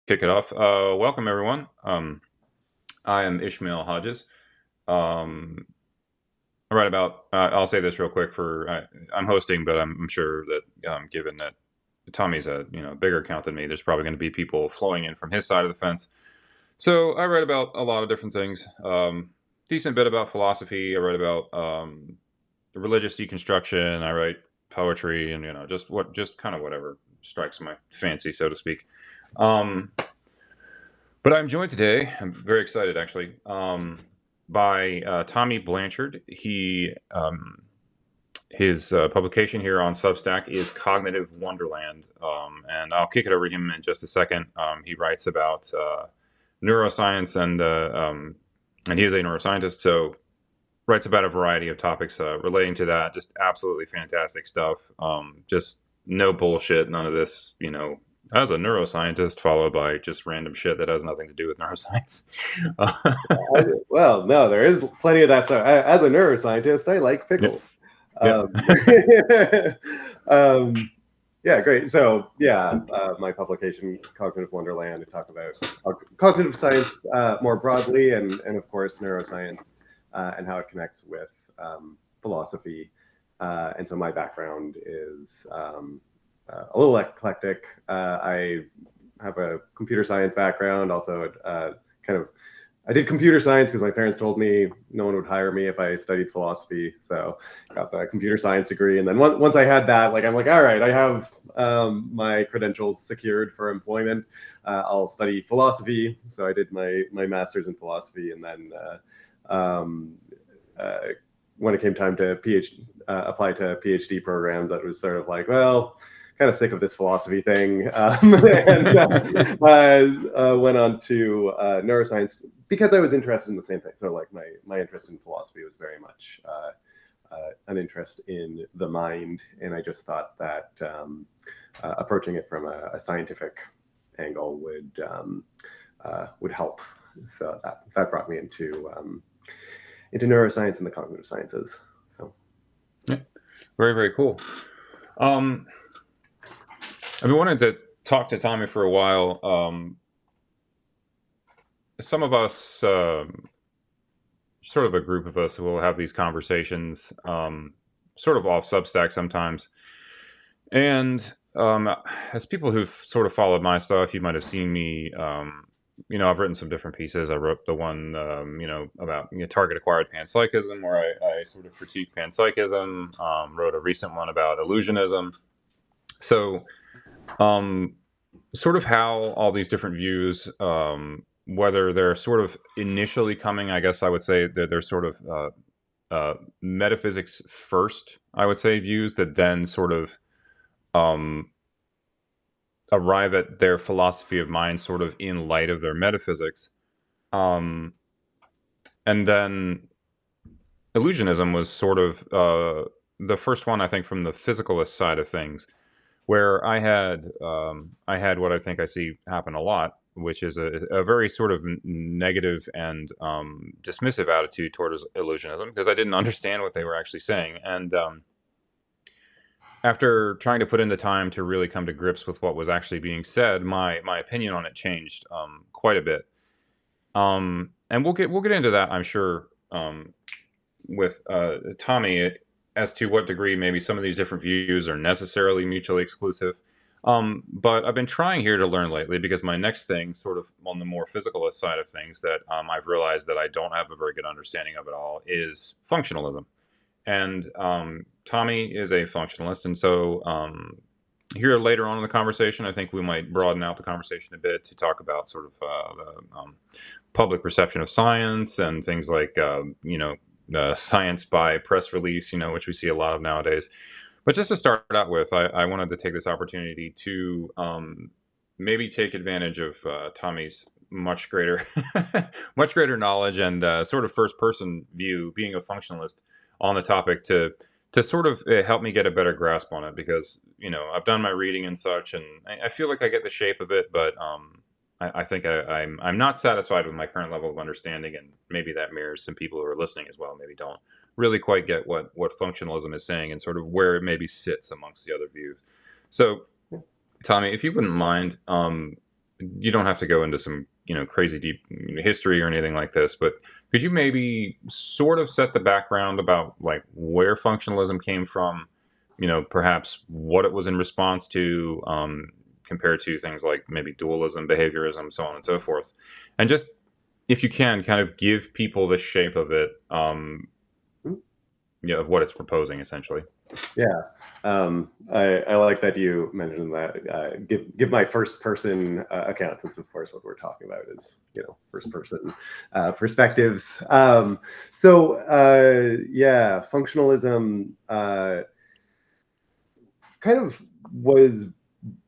Kick it off. Welcome, everyone. I am Ishmael Hodges. Um, right about, I'll say this real quick I'm hosting, but I'm sure that given that Tommy's a bigger account than me, there's probably going to be people flowing in from his side of the fence. So I write about a lot of different things. Decent bit about philosophy. I write about religious deconstruction. I write poetry, and just kind of whatever strikes my fancy, so to speak. Um, But I'm joined today. I'm very excited, actually, by Tommy Blanchard. His publication here on Substack is Cognitive Wonderland, and I'll kick it over to him in just a second. He writes about neuroscience, and he is a neuroscientist, so writes about a variety of topics relating to that. Just absolutely fantastic stuff. Just no bullshit, none of this, as a neuroscientist, followed by just random shit that has nothing to do with neuroscience. Well, no, there is plenty of that stuff. As a neuroscientist, I like pickles. Yep. Yeah, great. So, my publication, Cognitive Wonderland, I talk about cognitive science more broadly, and of course, neuroscience and how it connects with philosophy. And so, my background is a little eclectic. I have a computer science background, also I did computer science because my parents told me no one would hire me if I studied philosophy. So got the computer science degree. And then once I had that, I'm like, all right, I have my credentials secured for employment. I'll study philosophy. So I did my master's in philosophy. And then when it came time to apply to PhD programs, that was sort of like, well, kind of sick of this philosophy thing, and went on to neuroscience because I was interested in the same thing. So like my interest in philosophy was very much an interest in the mind, and I just thought that approaching it from a scientific angle would help. So that brought me into neuroscience and the cognitive sciences. So yeah, very, very cool. I've been wanting to talk to Tommy for a while. Some of us, sort of a group of us, will have these conversations, sort of off Substack sometimes. And as people who've sort of followed my stuff, you might have seen me. I've written some different pieces. I wrote the one, about target-acquired panpsychism, where I sort of critique panpsychism. Wrote a recent one about illusionism. So, sort of how all these different views, whether they're sort of initially coming, I guess I would say that they're sort of metaphysics first, I would say, views that then sort of arrive at their philosophy of mind sort of in light of their metaphysics. And then illusionism was sort of the first one, I think, from the physicalist side of things, where I had what I think I see happen a lot, which is a very sort of negative and dismissive attitude towards illusionism, because I didn't understand what they were actually saying. And after trying to put in the time to really come to grips with what was actually being said, my opinion on it changed quite a bit. And we'll get into that, I'm sure, with Tommy, as to what degree maybe some of these different views are necessarily mutually exclusive. But I've been trying here to learn lately, because my next thing, sort of on the more physicalist side of things, that I've realized that I don't have a very good understanding of at all, is functionalism. And Tommy is a functionalist, and so here later on in the conversation, I think we might broaden out the conversation a bit to talk about sort of the public perception of science and things like science by press release, which we see a lot of nowadays. But just to start out with, I wanted to take this opportunity to maybe take advantage of Tommy's much greater much greater knowledge and sort of first person view, being a functionalist, on the topic, to sort of help me get a better grasp on it, because I've done my reading and such, and I feel like I get the shape of it, but I think I'm not satisfied with my current level of understanding, and maybe that mirrors some people who are listening as well. Maybe don't really quite get what functionalism is saying, and sort of where it maybe sits amongst the other views. So, Tommy, if you wouldn't mind, you don't have to go into some crazy deep history or anything like this, but could you maybe sort of set the background about like where functionalism came from, perhaps what it was in response to, compared to things like maybe dualism, behaviorism, so on and so forth, and just if you can kind of give people the shape of it, of what it's proposing essentially. Yeah. I like that you mentioned that. Give my first person account, since of course what we're talking about is first person perspectives. Yeah, functionalism kind of was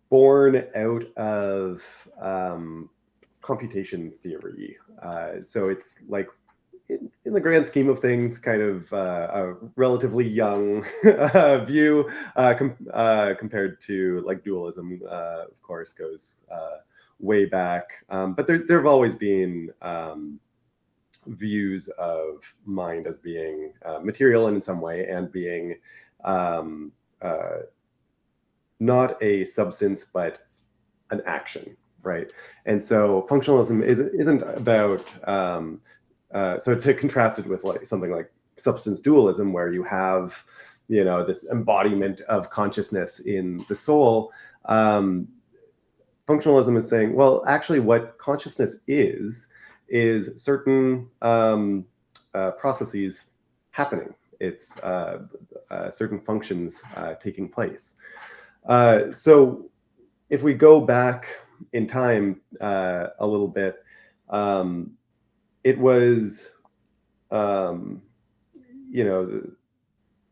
born out of computation theory. So it's like in the grand scheme of things, kind of a relatively young view compared to like dualism, of course, goes way back. But there have always been views of mind as being material in some way and being not a substance, but an action, right? And so functionalism isn't about so to contrast it with like something like substance dualism, where you have this embodiment of consciousness in the soul. Functionalism is saying, well, actually, what consciousness is certain processes happening. It's certain functions taking place. So if we go back in time a little bit, it was,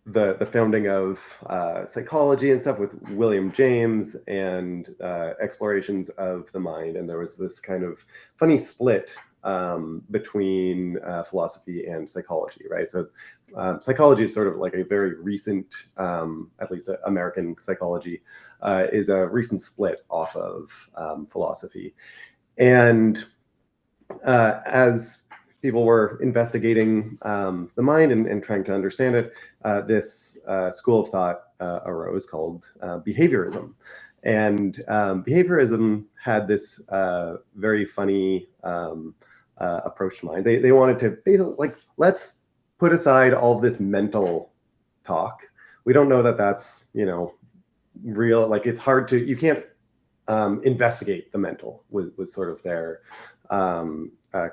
the founding of psychology and stuff with William James and explorations of the mind. And there was this kind of funny split between philosophy and psychology, right? So psychology is sort of like a very recent, at least American psychology, is a recent split off of philosophy. And as people were investigating the mind and trying to understand it, this school of thought arose called behaviorism. And behaviorism had this very funny approach to mind. They wanted to basically, like, let's put aside all of this mental talk. We don't know that that's, real. Like, it's hard to, you can't investigate the mental, was sort of their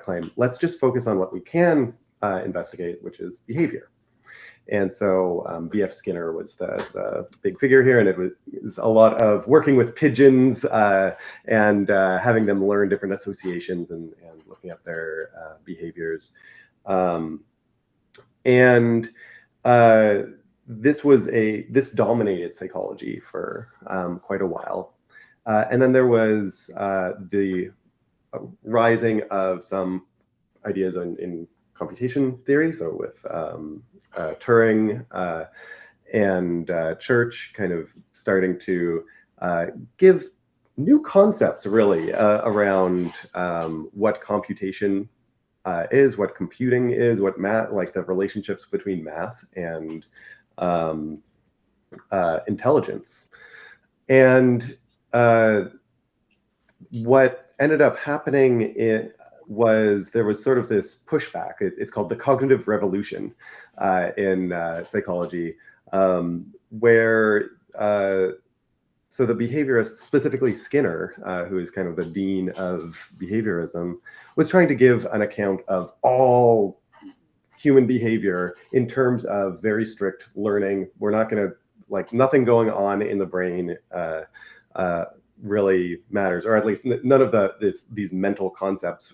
claim. Let's just focus on what we can investigate, which is behavior. And so B.F. Skinner was the big figure here, and it was a lot of working with pigeons and having them learn different associations and looking at their behaviors. This dominated psychology for quite a while. And then there was the rising of some ideas in computation theory. So with Turing and Church kind of starting to give new concepts really around what computation is, what computing is, what math, like the relationships between math and intelligence. And what ended up happening there was sort of this pushback. It's called the cognitive revolution in psychology, where so the behaviorist, specifically Skinner, who is kind of the dean of behaviorism, was trying to give an account of all human behavior in terms of very strict learning. We're not going to, like, nothing going on in the brain really matters, or at least none of these mental concepts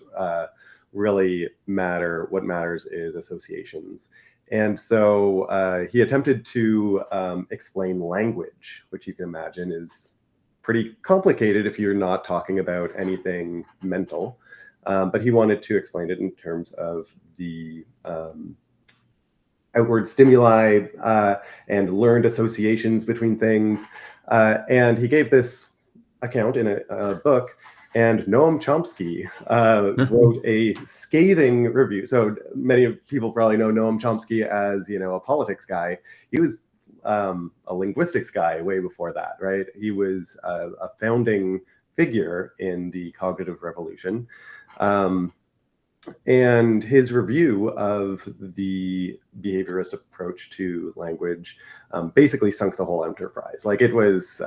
really matter. What matters is associations. And so he attempted to explain language, which you can imagine is pretty complicated if you're not talking about anything mental. But he wanted to explain it in terms of the outward stimuli and learned associations between things. And he gave this account in a book, and Noam Chomsky wrote a scathing review. So many people probably know Noam Chomsky as, a politics guy. He was a linguistics guy way before that, right? He was a founding figure in the cognitive revolution. And his review of the behaviorist approach to language basically sunk the whole enterprise. Like, it was,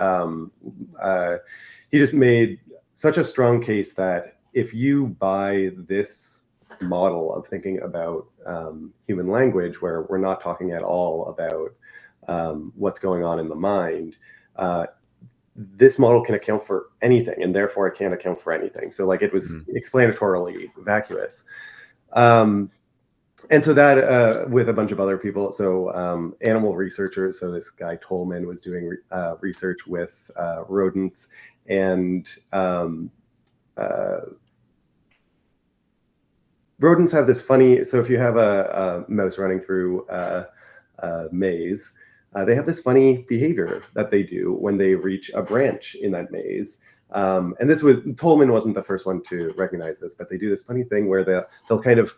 he just made such a strong case that if you buy this model of thinking about human language, where we're not talking at all about what's going on in the mind, this model can account for anything, and therefore it can't account for anything. So, like, it was explanatorily vacuous. And so that, with a bunch of other people, so animal researchers, so this guy Tolman was doing research with rodents, and rodents have this funny, so if you have a mouse running through a maze, they have this funny behavior that they do when they reach a branch in that maze. And this was, Tolman wasn't the first one to recognize this, but they do this funny thing where they'll kind of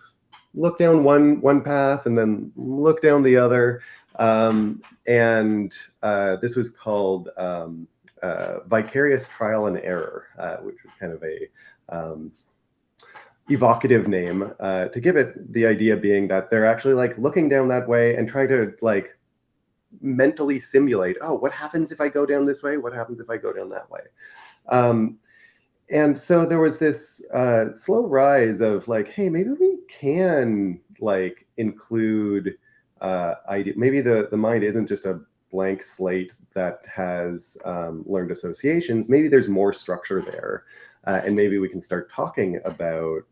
look down one path and then look down the other. And this was called vicarious trial and error, which was kind of a evocative name to give it, the idea being that they're actually like looking down that way and trying to like mentally simulate, oh, what happens if I go down this way? What happens if I go down that way? And so there was this slow rise of like, hey, maybe we can like include idea. Maybe the mind isn't just a blank slate that has learned associations. Maybe there's more structure there. And maybe we can start talking about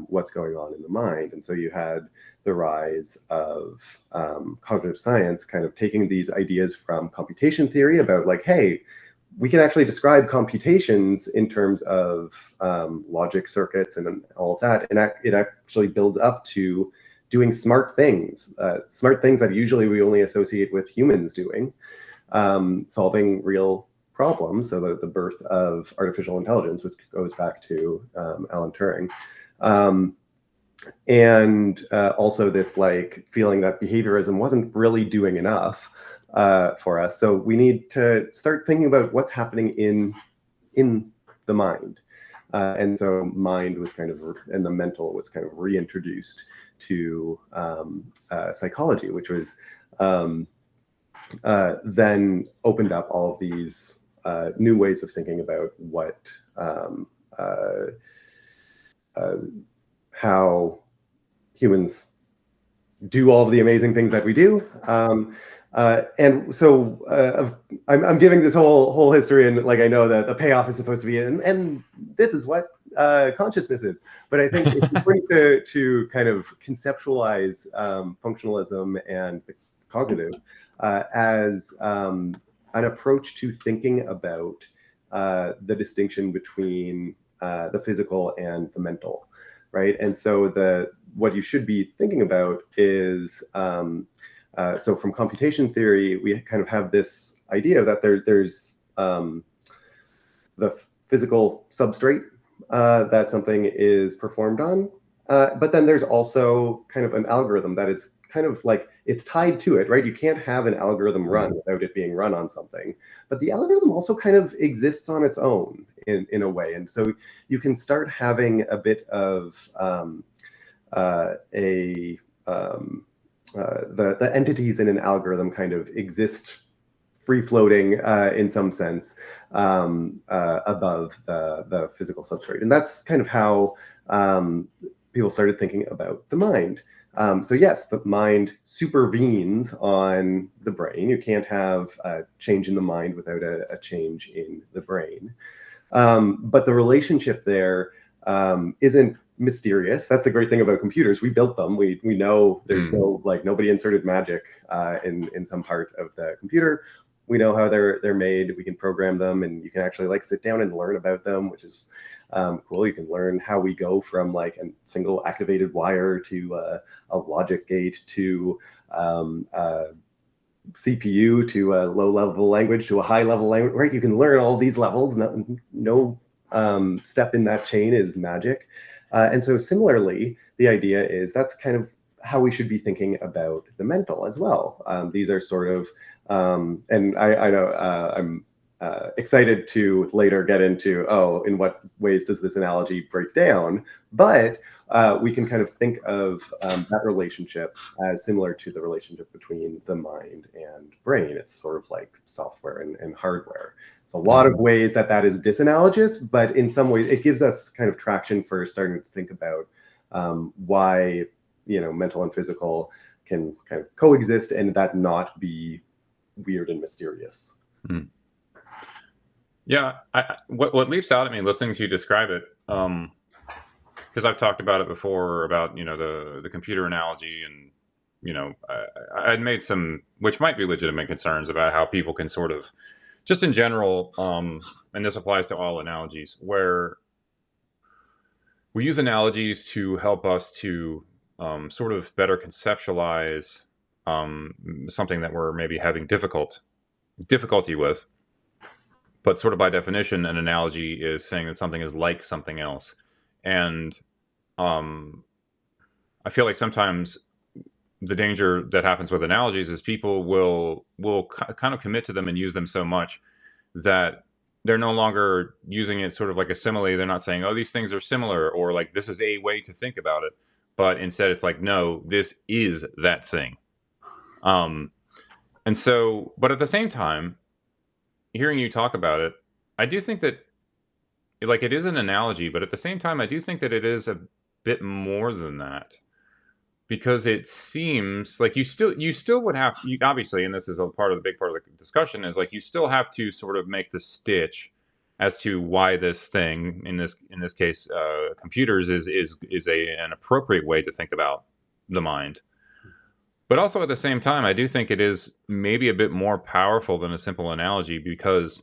what's going on in the mind. And so you had the rise of cognitive science kind of taking these ideas from computation theory about like, hey, we can actually describe computations in terms of logic circuits and all of that. And it actually builds up to doing smart things that usually we only associate with humans doing, solving real problems. So the birth of artificial intelligence, which goes back to Alan Turing. And also this like feeling that behaviorism wasn't really doing enough for us. So we need to start thinking about what's happening in the mind. And so mind was kind of, and the mental was kind of reintroduced to psychology, which was then opened up all of these new ways of thinking about what how humans do all of the amazing things that we do. And so I'm giving this whole history, and like I know that the payoff is supposed to be, and this is what consciousness is. But I think it's important to kind of conceptualize functionalism and the cognitive as an approach to thinking about the distinction between the physical and the mental, right? And so what you should be thinking about is, so from computation theory, we kind of have this idea that there's the physical substrate that something is performed on, but then there's also kind of an algorithm that is kind of like, it's tied to it, right? You can't have an algorithm run without it being run on something, but the algorithm also kind of exists on its own in a way. And so you can start having a bit of the entities in an algorithm kind of exist free floating in some sense above the physical substrate. And that's kind of how people started thinking about the mind. So yes, the mind supervenes on the brain. You can't have a change in the mind without a change in the brain. But the relationship there isn't mysterious. That's the great thing about computers. We built them. We know there's no, like, nobody inserted magic in some part of the computer. We know how they're made. We can program them, and you can actually like sit down and learn about them, which is cool. You can learn how we go from like a single activated wire to a logic gate to CPU to a low-level language to a high-level language, right? You can learn all these levels. No step in that chain is magic. And so similarly, the idea is that's kind of how we should be thinking about the mental as well. These are sort of, and I know excited to later get into, oh, in what ways does this analogy break down? But we can kind of think of that relationship as similar to the relationship between the mind and brain. It's sort of like software and hardware. It's a lot of ways that is disanalogous, but in some ways it gives us kind of traction for starting to think about why, you know, mental and physical can kind of coexist and that not be weird and mysterious. Mm. Yeah, what leaps out at me listening to you describe it, because I've talked about it before about, you know, the computer analogy, and, you know, I'd made some, which might be legitimate concerns about how people can sort of, just in general, and this applies to all analogies, where we use analogies to help us to sort of better conceptualize something that we're maybe having difficulty with. But sort of by definition, an analogy is saying that something is like something else. And I feel like sometimes the danger that happens with analogies is people will kind of commit to them and use them so much that they're no longer using it sort of like a simile. They're not saying, oh, these things are similar, or like this is a way to think about it. But instead it's like, no, this is that thing. And so, but at the same time, hearing you talk about it, I do think that, like, it is an analogy, but at the same time, I do think that it is a bit more than that, because it seems like you still would have, obviously, and this is a big part of the discussion, is like you still have to sort of make the stitch as to why this thing, in this case, computers, is an appropriate way to think about the mind. But also at the same time, I do think it is maybe a bit more powerful than a simple analogy, because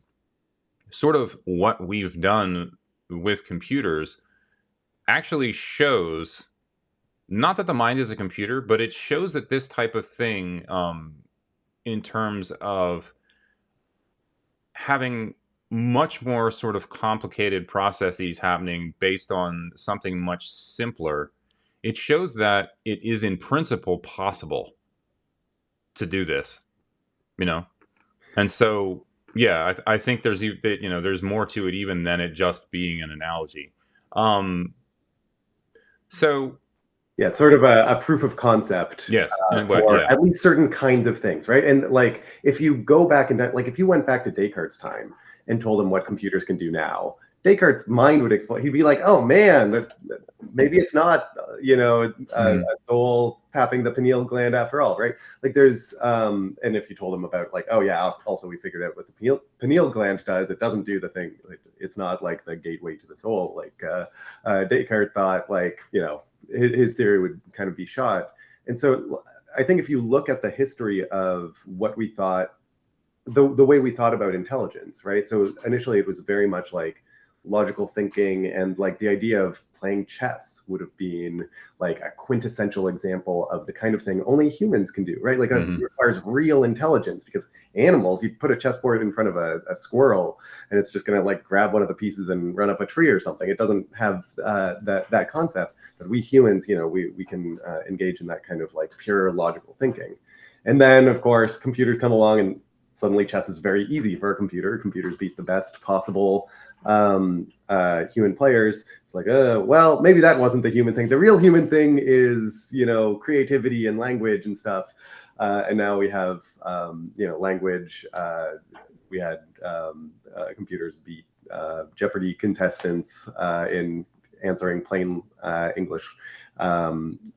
sort of what we've done with computers actually shows, not that the mind is a computer, but it shows that this type of thing, in terms of having much more sort of complicated processes happening based on something much simpler, it shows that it is in principle possible to do this, you know? And so, yeah, I think there's, you know, there's more to it even than it just being an analogy. So yeah, it's sort of a proof of concept. Yes, for at least certain kinds of things, right? And like, if you go back and like, if you went back to Descartes' time and told him what computers can do now, Descartes' mind would explode. He'd be like, "Oh man, maybe it's not, you know, a soul tapping the pineal gland after all, right?" Like, there's, and if you told him about, like, "Oh yeah, also we figured out what the pineal gland does. It doesn't do the thing. It's not like the gateway to the soul." Like, Descartes thought, like, you know, his theory would kind of be shot. And so, I think if you look at the history of what we thought, the way we thought about intelligence, right? So initially, it was very much like logical thinking, and like the idea of playing chess would have been like a quintessential example of the kind of thing only humans can do, right? Like, it requires real intelligence, because animals, you put a chessboard in front of a squirrel and it's just going to like grab one of the pieces and run up a tree or something. It doesn't have that concept. But we humans, you know, we can engage in that kind of like pure logical thinking. And then of course computers come along, and suddenly chess is very easy for a computer. Computers beat the best possible human players. It's like, well, maybe that wasn't the human thing. The real human thing is, you know, creativity and language and stuff. And now we have, you know, language. We had computers beat Jeopardy contestants in answering plain English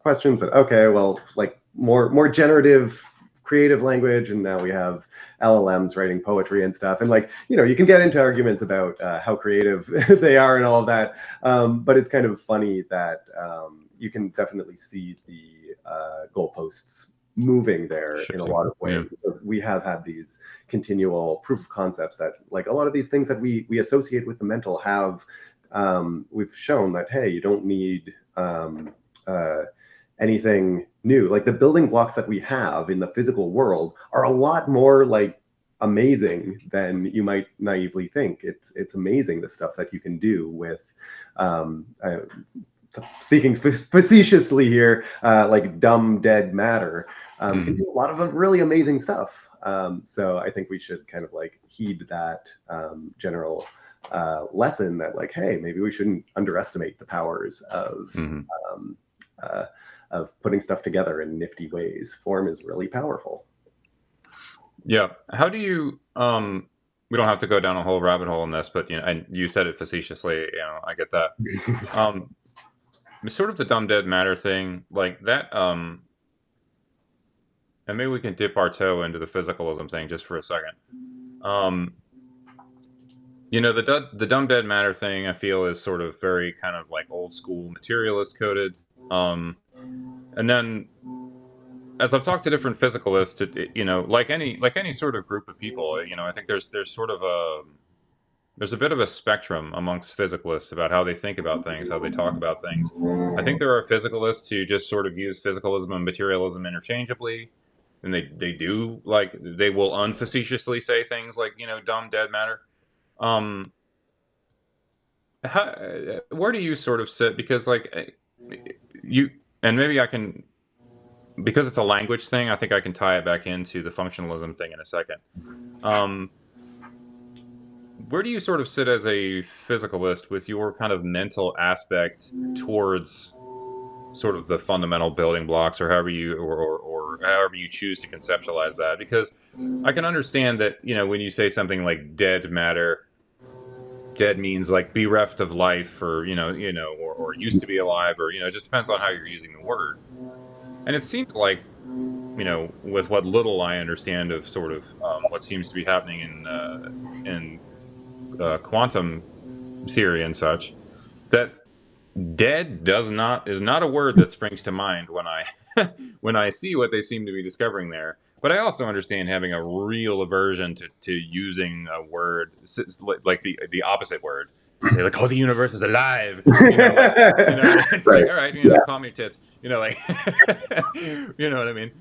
questions. But okay, well, like more generative, creative language, and now we have LLMs writing poetry and stuff. And like, you know, you can get into arguments about how creative they are and all of that, but it's kind of funny that you can definitely see the goalposts moving there in a lot of ways. Yeah. We have had these continual proof of concepts that, like, a lot of these things that we associate with the mental have, we've shown that, hey, you don't need anything new. Like, the building blocks that we have in the physical world are a lot more like amazing than you might naively think. It's amazing the stuff that you can do with, speaking facetiously here, like dumb dead matter. can do a lot of really amazing stuff. So I think we should kind of like heed that general lesson that like, hey, maybe we shouldn't underestimate the powers of putting stuff together in nifty ways. Form is really powerful. Yeah. How do you we don't have to go down a whole rabbit hole in this, but and you said it facetiously, I get that. Sort of the dumb dead matter thing, like that, and maybe we can dip our toe into the physicalism thing just for a second. The dumb dead matter thing, I feel, is sort of very kind of like old school materialist coded. And then as I've talked to different physicalists, like any sort of group of people, I think there's sort of there's a bit of a spectrum amongst physicalists about how they think about things, how they talk about things. I think there are physicalists who just sort of use physicalism and materialism interchangeably, and they do, like, they will unfacetiously say things like, dumb dead matter. Where do you sort of sit? Because like and maybe I can, because it's a language thing, I think I can tie it back into the functionalism thing in a second. Where do you sort of sit as a physicalist with your kind of mental aspect towards sort of the fundamental building blocks, or however you or however you choose to conceptualize that? Because I can understand that, when you say something like dead matter, dead means like bereft of life, or or used to be alive, or it just depends on how you're using the word. And it seems like, with what little I understand of sort of what seems to be happening in quantum theory and such, that dead is not a word that springs to mind when I when I see what they seem to be discovering there. But I also understand having a real aversion to using a word like the opposite word. Say like, oh, the universe is alive. It's Right. like, all right, calm your tits. Like, you know what I mean?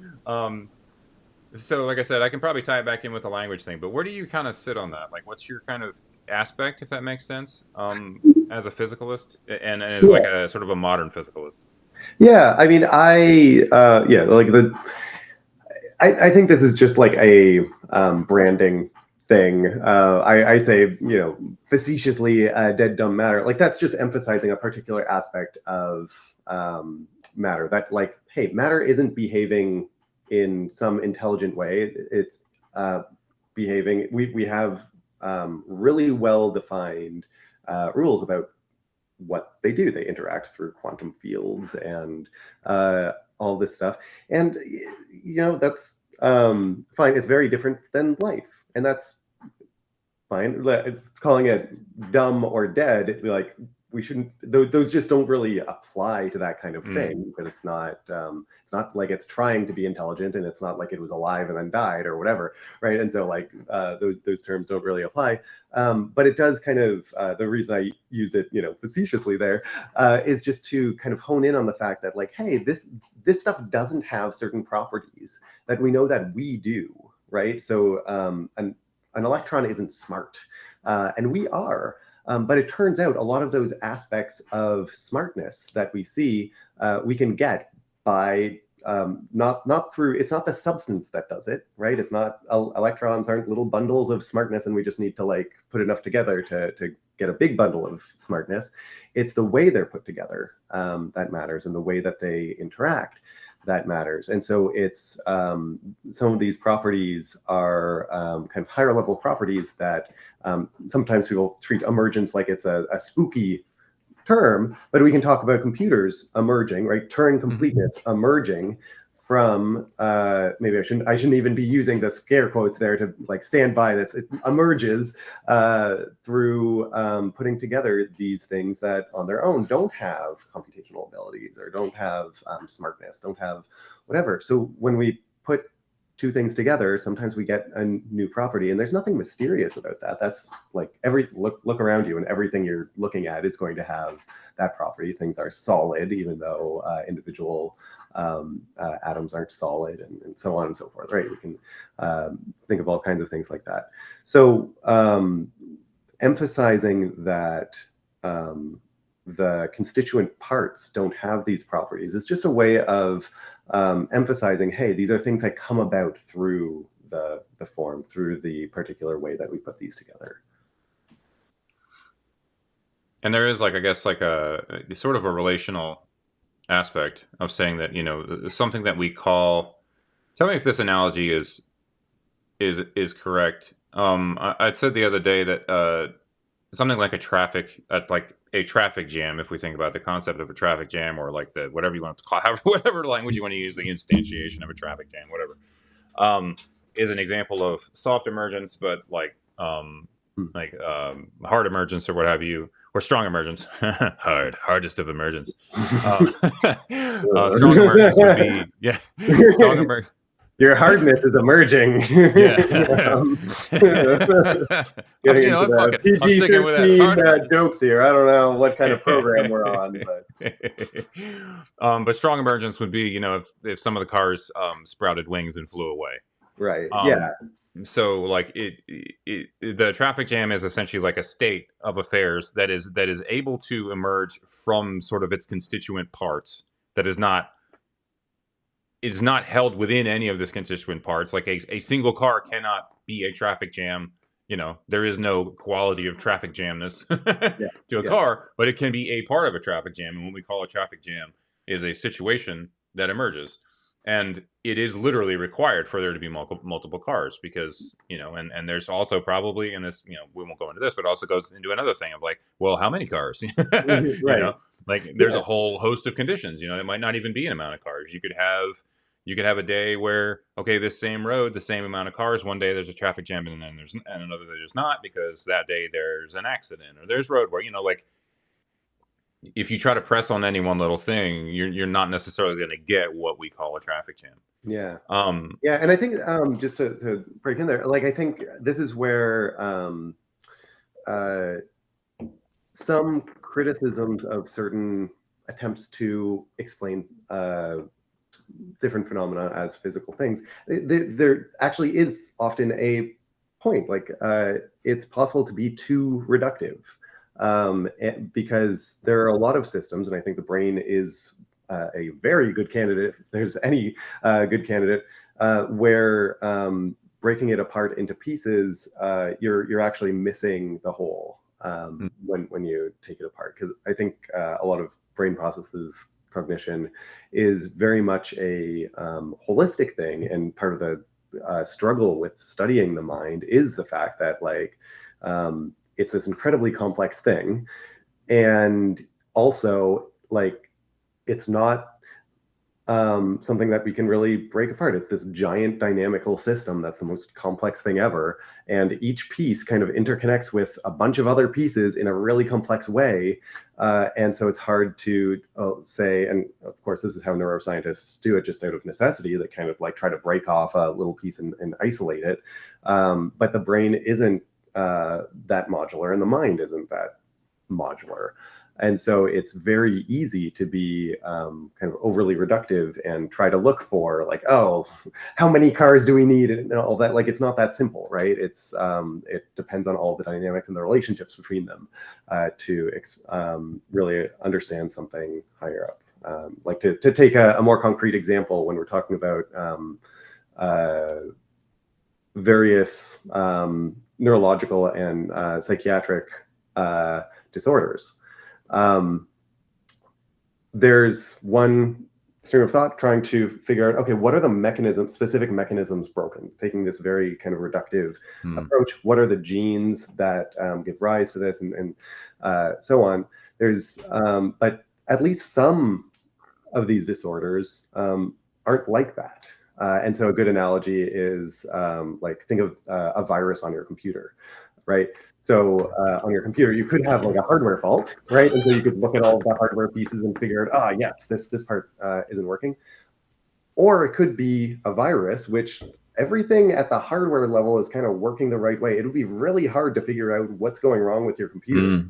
So, like I said, I can probably tie it back in with the language thing. But where do you kind of sit on that? Like, what's your kind of aspect, if that makes sense, as a physicalist and as like a sort of a modern physicalist? Yeah, I mean, I think this is just like a branding thing. I say, facetiously, dead dumb matter. Like, that's just emphasizing a particular aspect of matter. That, like, hey, matter isn't behaving in some intelligent way. It's behaving. We have really well defined rules about what they do. They interact through quantum fields and all this stuff. And, that's fine. It's very different than life. And that's fine. Calling it dumb or dead, like, we shouldn't, those just don't really apply to that kind of thing, because it's not like it's trying to be intelligent, and it's not like it was alive and then died or whatever, right? And so, like, those terms don't really apply. But it does kind of, the reason I used it, facetiously there, is just to kind of hone in on the fact that, like, hey, this stuff doesn't have certain properties that we know that we do, right? So an electron isn't smart, and we are. But it turns out a lot of those aspects of smartness that we see, we can get by not through, it's not the substance that does it, right? It's not, electrons aren't little bundles of smartness and we just need to like put enough together to get a big bundle of smartness. It's the way they're put together that matters, and the way that they interact that matters. And so it's some of these properties are kind of higher level properties that sometimes people treat emergence like it's a spooky term, but we can talk about computers emerging, right? Turing completeness emerging from maybe I shouldn't even be using the scare quotes there to like stand by this. It emerges through putting together these things that on their own don't have computational abilities, or don't have smartness, don't have whatever. So when we put two things together, sometimes we get a new property, and there's nothing mysterious about that. That's like look around you, and everything you're looking at is going to have that property. Things are solid, even though individual atoms aren't solid, and so on and so forth, right? We can think of all kinds of things like that. So emphasizing that the constituent parts don't have these properties. It's just a way of emphasizing, hey, these are things that come about through the form, through the particular way that we put these together. And there is, like, I guess, like a sort of a relational aspect of saying that, you know, something that we call. Tell me if this analogy is correct. I'd said the other day that something like like a traffic jam, if we think about the concept of a traffic jam, or like the whatever you want to call it, whatever language you want to use, the instantiation of a traffic jam, whatever, is an example of soft emergence, but hard emergence or what have you, or strong emergence. Hardest of emergence. Strong emergence would be strong emergence. Your hardness is emerging. Yeah. Getting into the PG-13 jokes here. I don't know what kind of program we're on, but strong emergence would be, you know, if some of the cars sprouted wings and flew away. Right. Yeah. So, like, the traffic jam is essentially like a state of affairs that is able to emerge from sort of its constituent parts. That is not held within any of its constituent parts. Like a single car cannot be a traffic jam. You know, there is no quality of traffic jamness to a car, but it can be a part of a traffic jam. And what we call a traffic jam is a situation that emerges. And it is literally required for there to be multiple cars, because, you know, and there's also probably in this, you know, we won't go into this, but it also goes into another thing of like, well, how many cars? Right. You know, like there's a whole host of conditions. You know, it might not even be an amount of cars. You could have a day where, okay, this same road, the same amount of cars. One day there's a traffic jam, and then there's another day there's not, because that day there's an accident or there's road work. You know, like, if you try to press on any one little thing, you're not necessarily going to get what we call a traffic jam. Yeah. Yeah, and I think just to break in there, like, I think this is where some criticisms of certain attempts to explain different phenomena as physical things, there actually is often a point. Like, it's possible to be too reductive. Because there are a lot of systems, and I think the brain is a very good candidate, if there's any good candidate, where breaking it apart into pieces, you're actually missing the whole when you take it apart. Because I think a lot of brain processes cognition is very much a holistic thing, and part of the struggle with studying the mind is the fact that, like, it's this incredibly complex thing, and also, like, it's not something that we can really break apart. It's this giant dynamical system that's the most complex thing ever, and each piece kind of interconnects with a bunch of other pieces in a really complex way, and so it's hard to say, and of course this is how neuroscientists do it, just out of necessity. They kind of like try to break off a little piece and isolate it, but the brain isn't that modular, and the mind isn't that modular, and so it's very easy to be kind of overly reductive and try to look for, like, oh, how many cars do we need, and all that. Like, it's not that simple, right? It's it depends on all the dynamics and the relationships between them to really understand something higher up. Like, to take a more concrete example, when we're talking about various neurological and psychiatric disorders. There's one string of thought trying to figure out, okay, what are the specific mechanisms broken? Taking this very kind of reductive approach, what are the genes that give rise to this, and so on. There's, but at least some of these disorders aren't like that. And so a good analogy is like, think of a virus on your computer, right? So on your computer, you could have like a hardware fault, right? And so you could look at all the hardware pieces and figure out, yes, this part isn't working. Or it could be a virus, which everything at the hardware level is kind of working the right way. It would be really hard to figure out what's going wrong with your computer.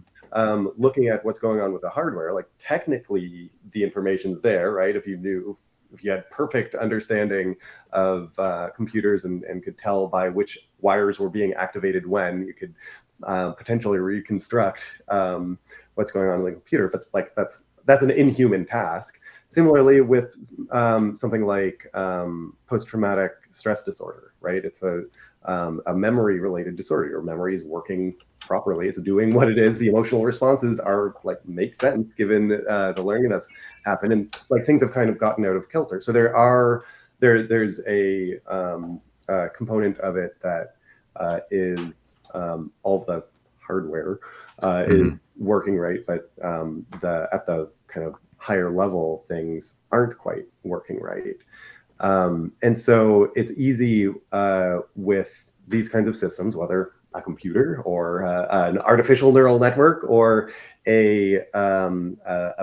Looking at what's going on with the hardware, like, technically the information's there, right? If you had perfect understanding of computers and could tell by which wires were being activated when, you could potentially reconstruct what's going on in the computer, but like that's an inhuman task. Similarly with something like post-traumatic stress disorder, right? It's a memory-related disorder. Your memory is working properly. It's doing what it is. The emotional responses are like make sense given the learning that's happened, and like things have kind of gotten out of kilter. So there's a component of it that is all of the hardware is working right, but at the kind of higher level things aren't quite working right. And so it's easy with these kinds of systems, whether a computer or an artificial neural network or a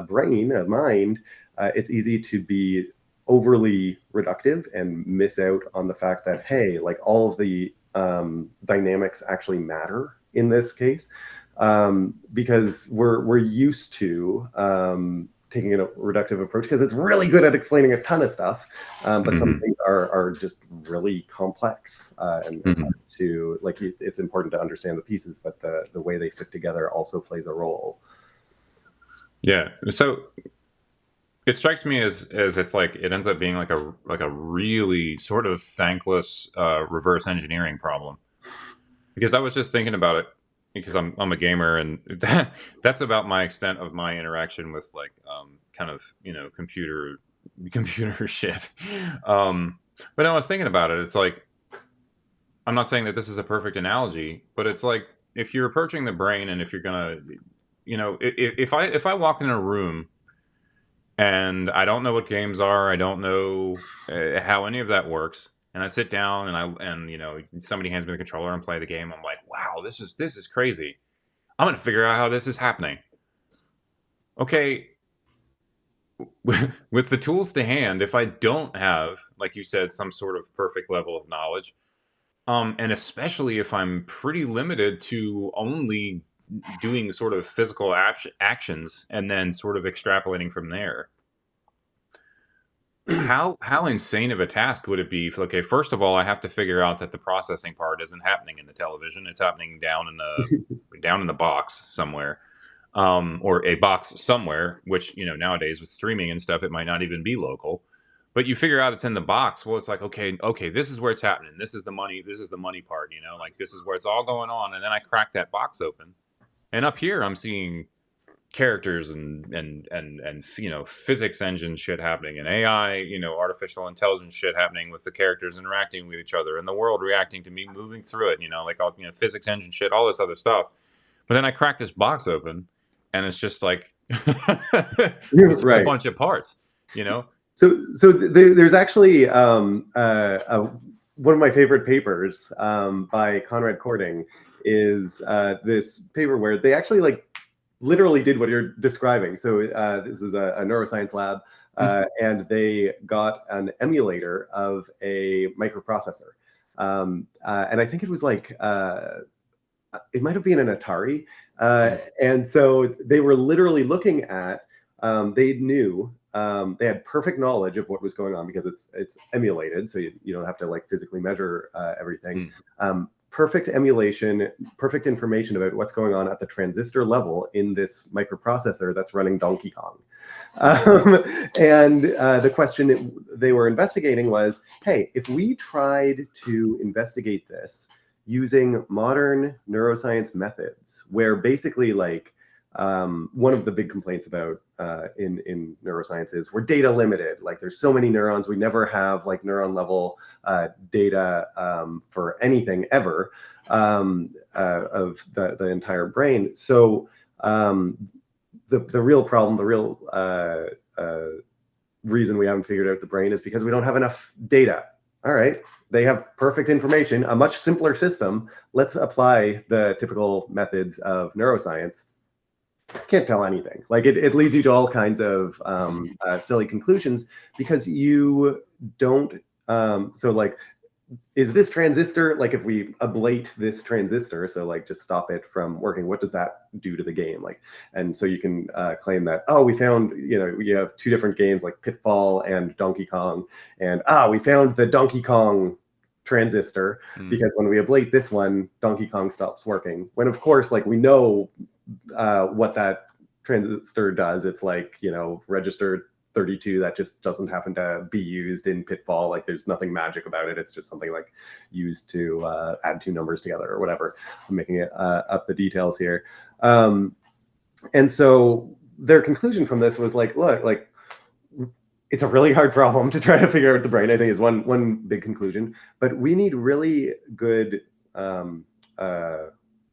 brain, a mind, it's easy to be overly reductive and miss out on the fact that, hey, like all of the dynamics actually matter in this case, because we're used to taking a reductive approach because it's really good at explaining a ton of stuff, but some things are just really complex and to like it's important to understand the pieces, but the way they fit together also plays a role. Yeah, so it strikes me as it's like it ends up being like a really sort of thankless reverse engineering problem, because I was just thinking about it because I'm a gamer, and that's about my extent of my interaction with like kind of computer shit. But I was thinking about it. It's like, I'm not saying that this is a perfect analogy, but it's like if you're approaching the brain, and if you're gonna, if I walk in a room and I don't know what games are, I don't know how any of that works, and I sit down and somebody hands me the controller and play the game, I'm like, wow, this is crazy. I'm gonna figure out how this is happening. Okay, with the tools to hand, if I don't have, like you said, some sort of perfect level of knowledge, and especially if I'm pretty limited to only doing sort of physical actions and then sort of extrapolating from there, how insane of a task would it be? Okay, first of all, I have to figure out that the processing part isn't happening in the television; it's happening down in the box somewhere, or a box somewhere. Which nowadays with streaming and stuff, it might not even be local. But you figure out it's in the box. Well, it's like, okay, this is where it's happening. This is the money part. Like this is where it's all going on. And then I crack that box open, and up here I'm seeing characters and physics engine shit happening, and AI, artificial intelligence shit happening with the characters interacting with each other, and the world reacting to me moving through it. Like all physics engine shit, all this other stuff. But then I crack this box open, and it's just like it's Right. a bunch of parts. So there's actually one of my favorite papers by Conrad Cording is this paper where they actually like literally did what you're describing. So this is a neuroscience lab, and they got an emulator of a microprocessor, and I think it was like it might have been an Atari, and so they were literally looking at they knew. They had perfect knowledge of what was going on because it's emulated, so you don't have to like physically measure everything. Perfect emulation, perfect information about what's going on at the transistor level in this microprocessor that's running Donkey Kong. And the question they were investigating was, hey, if we tried to investigate this using modern neuroscience methods, where basically like one of the big complaints about in neuroscience is we're data limited. Like there's so many neurons, we never have like neuron level data for anything ever of the entire brain. So the real problem, the real reason we haven't figured out the brain is because we don't have enough data. All right. They have perfect information, a much simpler system. Let's apply the typical methods of neuroscience. Can't tell anything. Like it leads you to all kinds of silly conclusions because you don't. So like, is this transistor, like if we ablate this transistor, so like just stop it from working, what does that do to the game? Like, and so you can claim that, oh, we found, you have two different games like Pitfall and Donkey Kong, and we found the Donkey Kong transistor because when we ablate this one, Donkey Kong stops working. When of course, like we know what that transistor does. It's like, register 32 that just doesn't happen to be used in Pitfall. Like there's nothing magic about it. It's just something like used to add two numbers together or whatever. I'm making it up the details here. And so their conclusion from this was like, look, like it's a really hard problem to try to figure out the brain, I think, is one big conclusion. But we need really good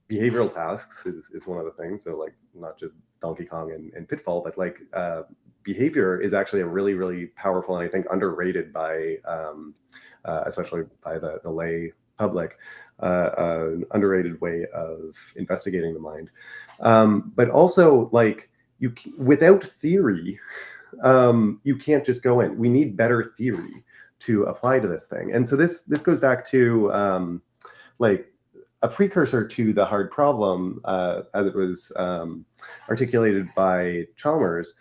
behavioral tasks is one of the things. So like not just Donkey Kong and Pitfall, but like behavior is actually a really, really powerful and I think underrated by especially by the lay public, underrated way of investigating the mind. But also like without theory, you can't just go in. We need better theory to apply to this thing. And so this goes back to like a precursor to the hard problem, as it was articulated by Chalmers.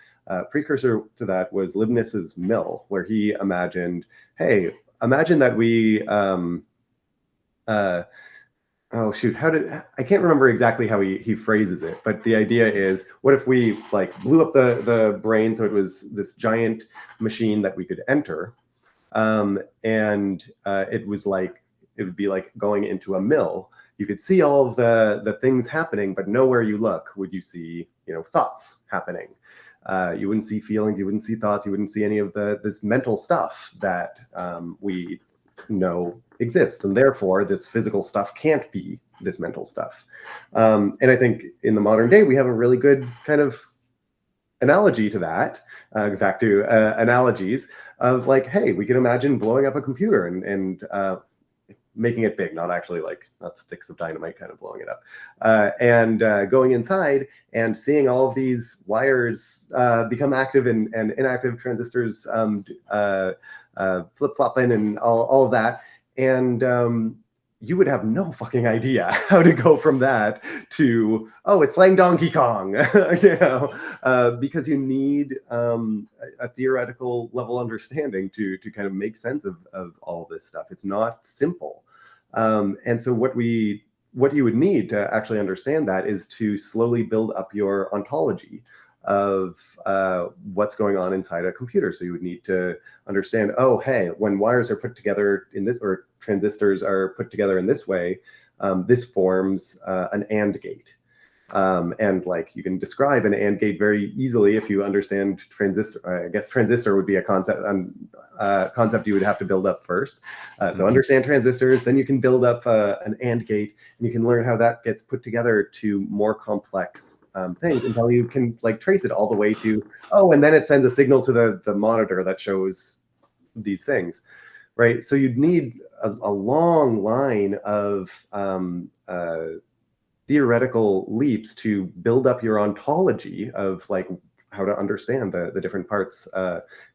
Precursor to that was Leibniz's mill, where he imagined, hey, imagine that we oh shoot, I can't remember exactly how he phrases it, but the idea is, what if we like blew up the brain so it was this giant machine that we could enter, and it would be like going into a mill. You could see all of the things happening, but nowhere you look would you see, thoughts happening. You wouldn't see feelings, you wouldn't see thoughts, you wouldn't see any of this mental stuff that we know exists, and therefore this physical stuff can't be this mental stuff. And I think in the modern day we have a really good kind of analogy to that, back to analogies of like, hey, we can imagine blowing up a computer and making it big, not sticks of dynamite kind of blowing it up, and going inside and seeing all of these wires become active and inactive, transistors flip-flopping and all of that. And you would have no fucking idea how to go from that to, oh, it's playing Donkey Kong, because you need a theoretical level understanding to kind of make sense of all this stuff. It's not simple. And so what you would need to actually understand that is to slowly build up your ontology of what's going on inside a computer. So you would need to understand, oh, hey, when wires are put together in this, or transistors are put together in this way, this forms an AND gate. And like you can describe an AND gate very easily if you understand transistor. I guess transistor would be a concept you would have to build up first. So understand transistors, then you can build up an AND gate, and you can learn how that gets put together to more complex things until you can like trace it all the way to, oh, and then it sends a signal to the monitor that shows these things, right? So you'd need a long line of theoretical leaps to build up your ontology of like how to understand the different parts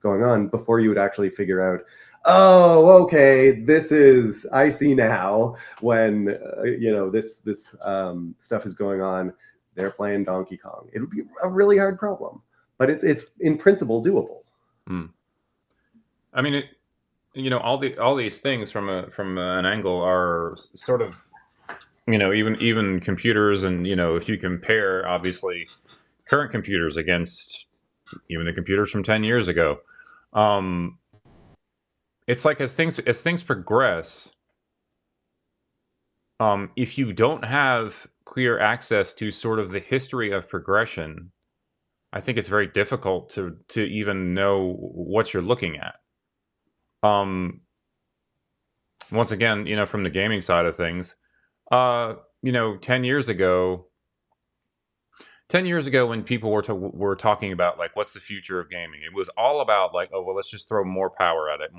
going on before you would actually figure out, oh, okay, I see now when this stuff is going on. They're playing Donkey Kong. It would be a really hard problem, but it's in principle doable. I mean, all these things from an angle are sort of, even computers, and if you compare obviously current computers against even the computers from 10 years ago, it's like as things progress, if you don't have clear access to sort of the history of progression, I think it's very difficult to even know what you're looking at. Once again, from the gaming side of things, 10 years ago when people were talking about like what's the future of gaming, it was all about like, oh well, let's just throw more power at it.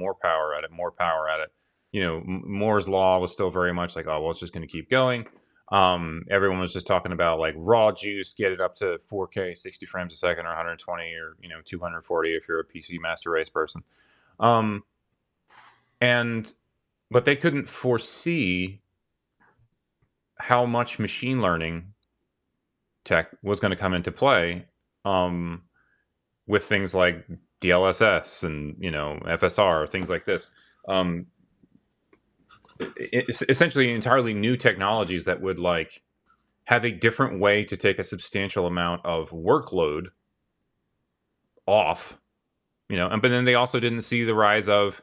Moore's law was still very much like, oh well, it's just going to keep going. Everyone was just talking about like raw juice, get it up to 4K 60 frames a second, or 120, or 240 if you're a PC master race person. But they couldn't foresee how much machine learning tech was going to come into play, with things like DLSS and FSR, things like this. It's essentially entirely new technologies that would like have a different way to take a substantial amount of workload off, but then they also didn't see the rise of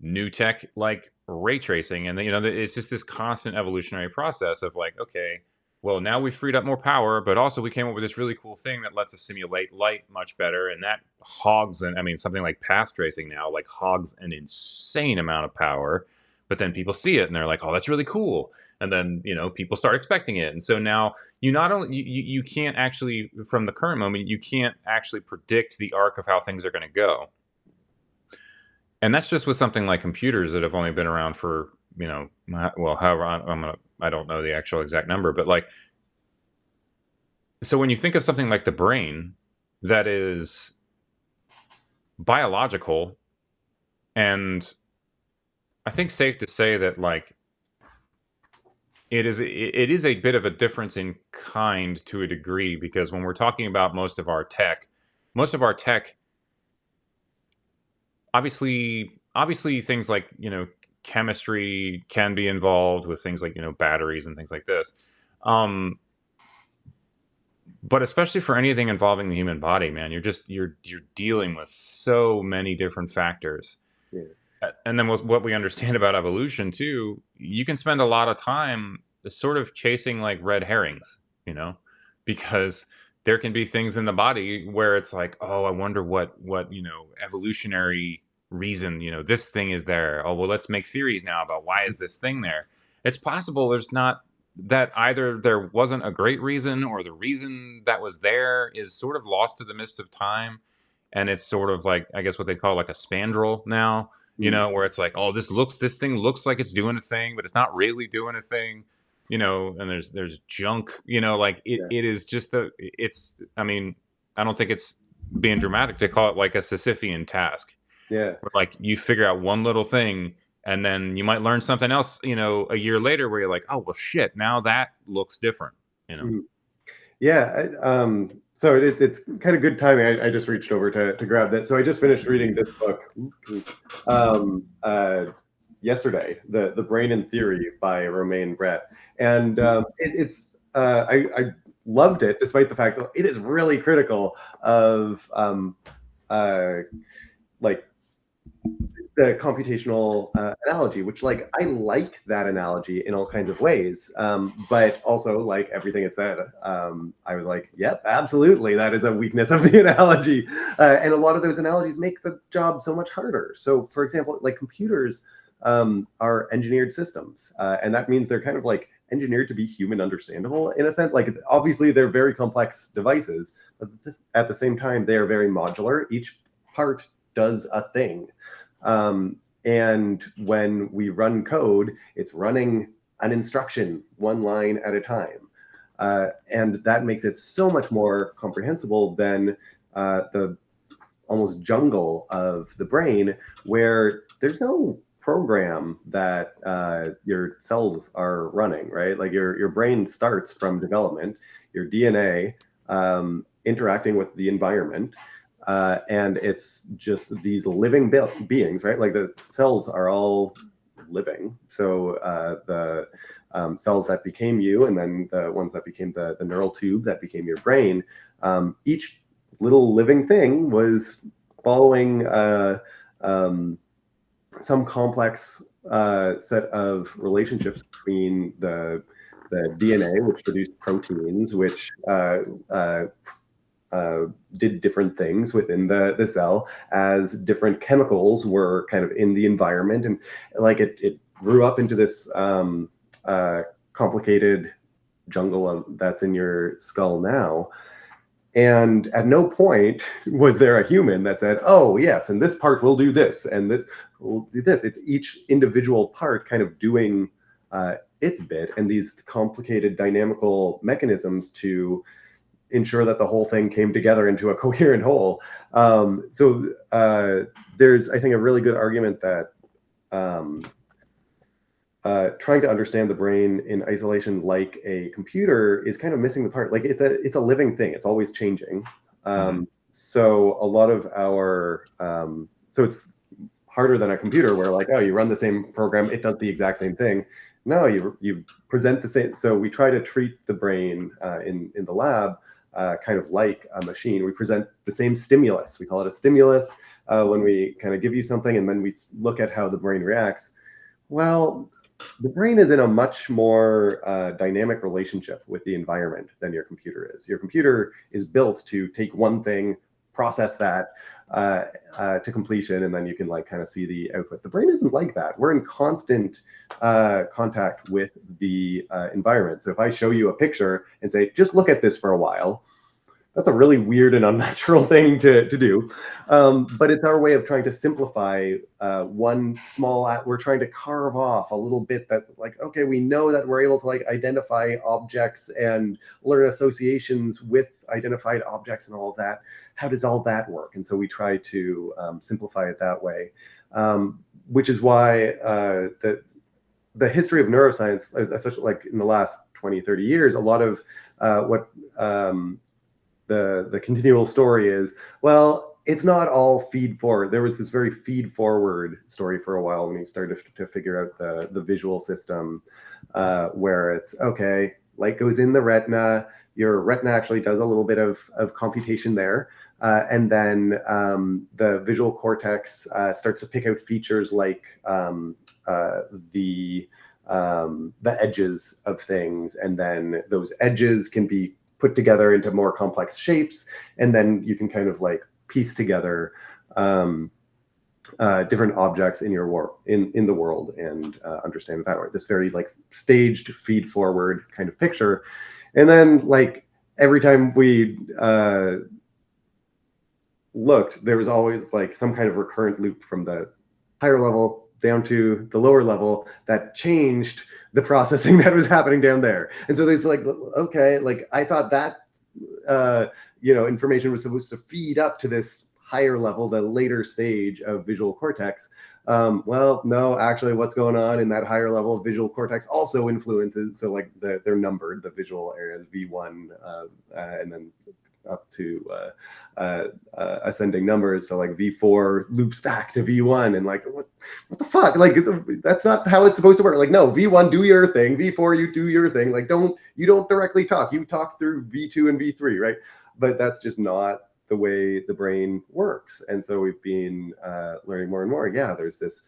new tech like ray tracing, and it's just this constant evolutionary process of like, okay, well, now we freed up more power, but also we came up with this really cool thing that lets us simulate light much better, and that hogs, and I mean, something like path tracing now like hogs an insane amount of power, but then people see it and they're like, oh, that's really cool, and then people start expecting it, and so now you not only you can't actually, from the current moment, you can't actually predict the arc of how things are going to go. And that's just with something like computers that have only been around for, well, however, I don't know the actual exact number, but like, so when you think of something like the brain that is biological, and I think safe to say that like it is a bit of a difference in kind to a degree, because when we're talking about most of our tech, obviously things like chemistry can be involved with things like batteries and things like this, but especially for anything involving the human body, man, you're dealing with so many different factors. Yeah. And then what we understand about evolution too, you can spend a lot of time sort of chasing like red herrings, because there can be things in the body where it's like, oh, I wonder what evolutionary reason this thing is there. Oh, well, let's make theories now about why is this thing there. It's possible there's not, that either there wasn't a great reason, or the reason that was there is sort of lost to the mist of time, and it's sort of like, I guess, what they call like a spandrel now, where it's like, oh, this thing looks like it's doing a thing, but it's not really doing a thing, and there's junk, like it is just I mean, I don't think it's being dramatic to call it like a Sisyphean task. Yeah. Where like you figure out one little thing, and then you might learn something else, a year later, where you're like, oh, well, shit, now that looks different, Yeah. So it's kind of good timing. I just reached over to grab that. So I just finished reading this book yesterday, The Brain in Theory by Romain Brett. And I loved it, despite the fact that it is really critical of like the computational analogy, which like I like that analogy in all kinds of ways, but also like everything it said, I was like, yep, absolutely, that is a weakness of the analogy, and a lot of those analogies make the job so much harder. So, for example, like computers are engineered systems, and that means they're kind of like engineered to be human understandable in a sense. Like obviously they're very complex devices, but at the same time they are very modular. Each part does a thing. And when we run code, it's running an instruction one line at a time. And that makes it so much more comprehensible than the almost jungle of the brain, where there's no program that your cells are running, right? Like your brain starts from development, your DNA interacting with the environment. And it's just these living beings, right? Like the cells are all living. So the cells that became you, and then the ones that became the neural tube that became your brain, each little living thing was following some complex set of relationships between the DNA, which produced proteins, which did different things within the cell, as different chemicals were kind of in the environment, and like it grew up into this complicated jungle that's in your skull now. And at no point was there a human that said, oh yes, and this part will do this, and this will do this. It's each individual part kind of doing its bit, and these complicated dynamical mechanisms to ensure that the whole thing came together into a coherent whole. So there's, I think, a really good argument that trying to understand the brain in isolation like a computer is kind of missing the part. Like it's a living thing. It's always changing. So a lot of our, so it's harder than a computer where like, oh, you run the same program, it does the exact same thing. No, you present the same. So we try to treat the brain in the lab kind of like a machine. We present the same stimulus. We call it a stimulus when we kind of give you something, and then we look at how the brain reacts. Well, the brain is in a much more dynamic relationship with the environment than your computer is. Your computer is built to take one thing, process that to completion, and then you can like kind of see the output. The brain isn't like that. We're in constant contact with the environment. So if I show you a picture and say, just look at this for a while, that's a really weird and unnatural thing to do. But it's our way of trying to simplify one small, we're trying to carve off a little bit that like, okay, we know that we're able to like identify objects and learn associations with identified objects and all of that. How does all that work? And so we try to simplify it that way, which is why the history of neuroscience, especially like in the last 20, 30 years, a lot of what the continual story is, well, it's not all feed forward. There was this very feed forward story for a while when you started to figure out the visual system, where it's okay, light goes in the retina, your retina actually does a little bit of computation there, and then the visual cortex starts to pick out features like the edges of things, and then those edges can be put together into more complex shapes, and then you can kind of like piece together different objects in your in the world and understand it that way. This very like staged feed forward kind of picture, and then like every time we looked, there was always like some kind of recurrent loop from the higher level down to the lower level that changed the processing that was happening down there. And so there's like, okay, like I thought that information was supposed to feed up to this higher level, the later stage of visual cortex. Well, no, actually what's going on in that higher level of visual cortex also influences. So like they're numbered, the visual areas, V1, and then up to ascending numbers. So like V4 loops back to V1, and like what the fuck? Like that's not how it's supposed to work. Like no, V1 do your thing, V4 you do your thing. Like you don't directly talk. You talk through V2 and V3, right? But that's just not the way the brain works. And so we've been learning more and more. Yeah, there's this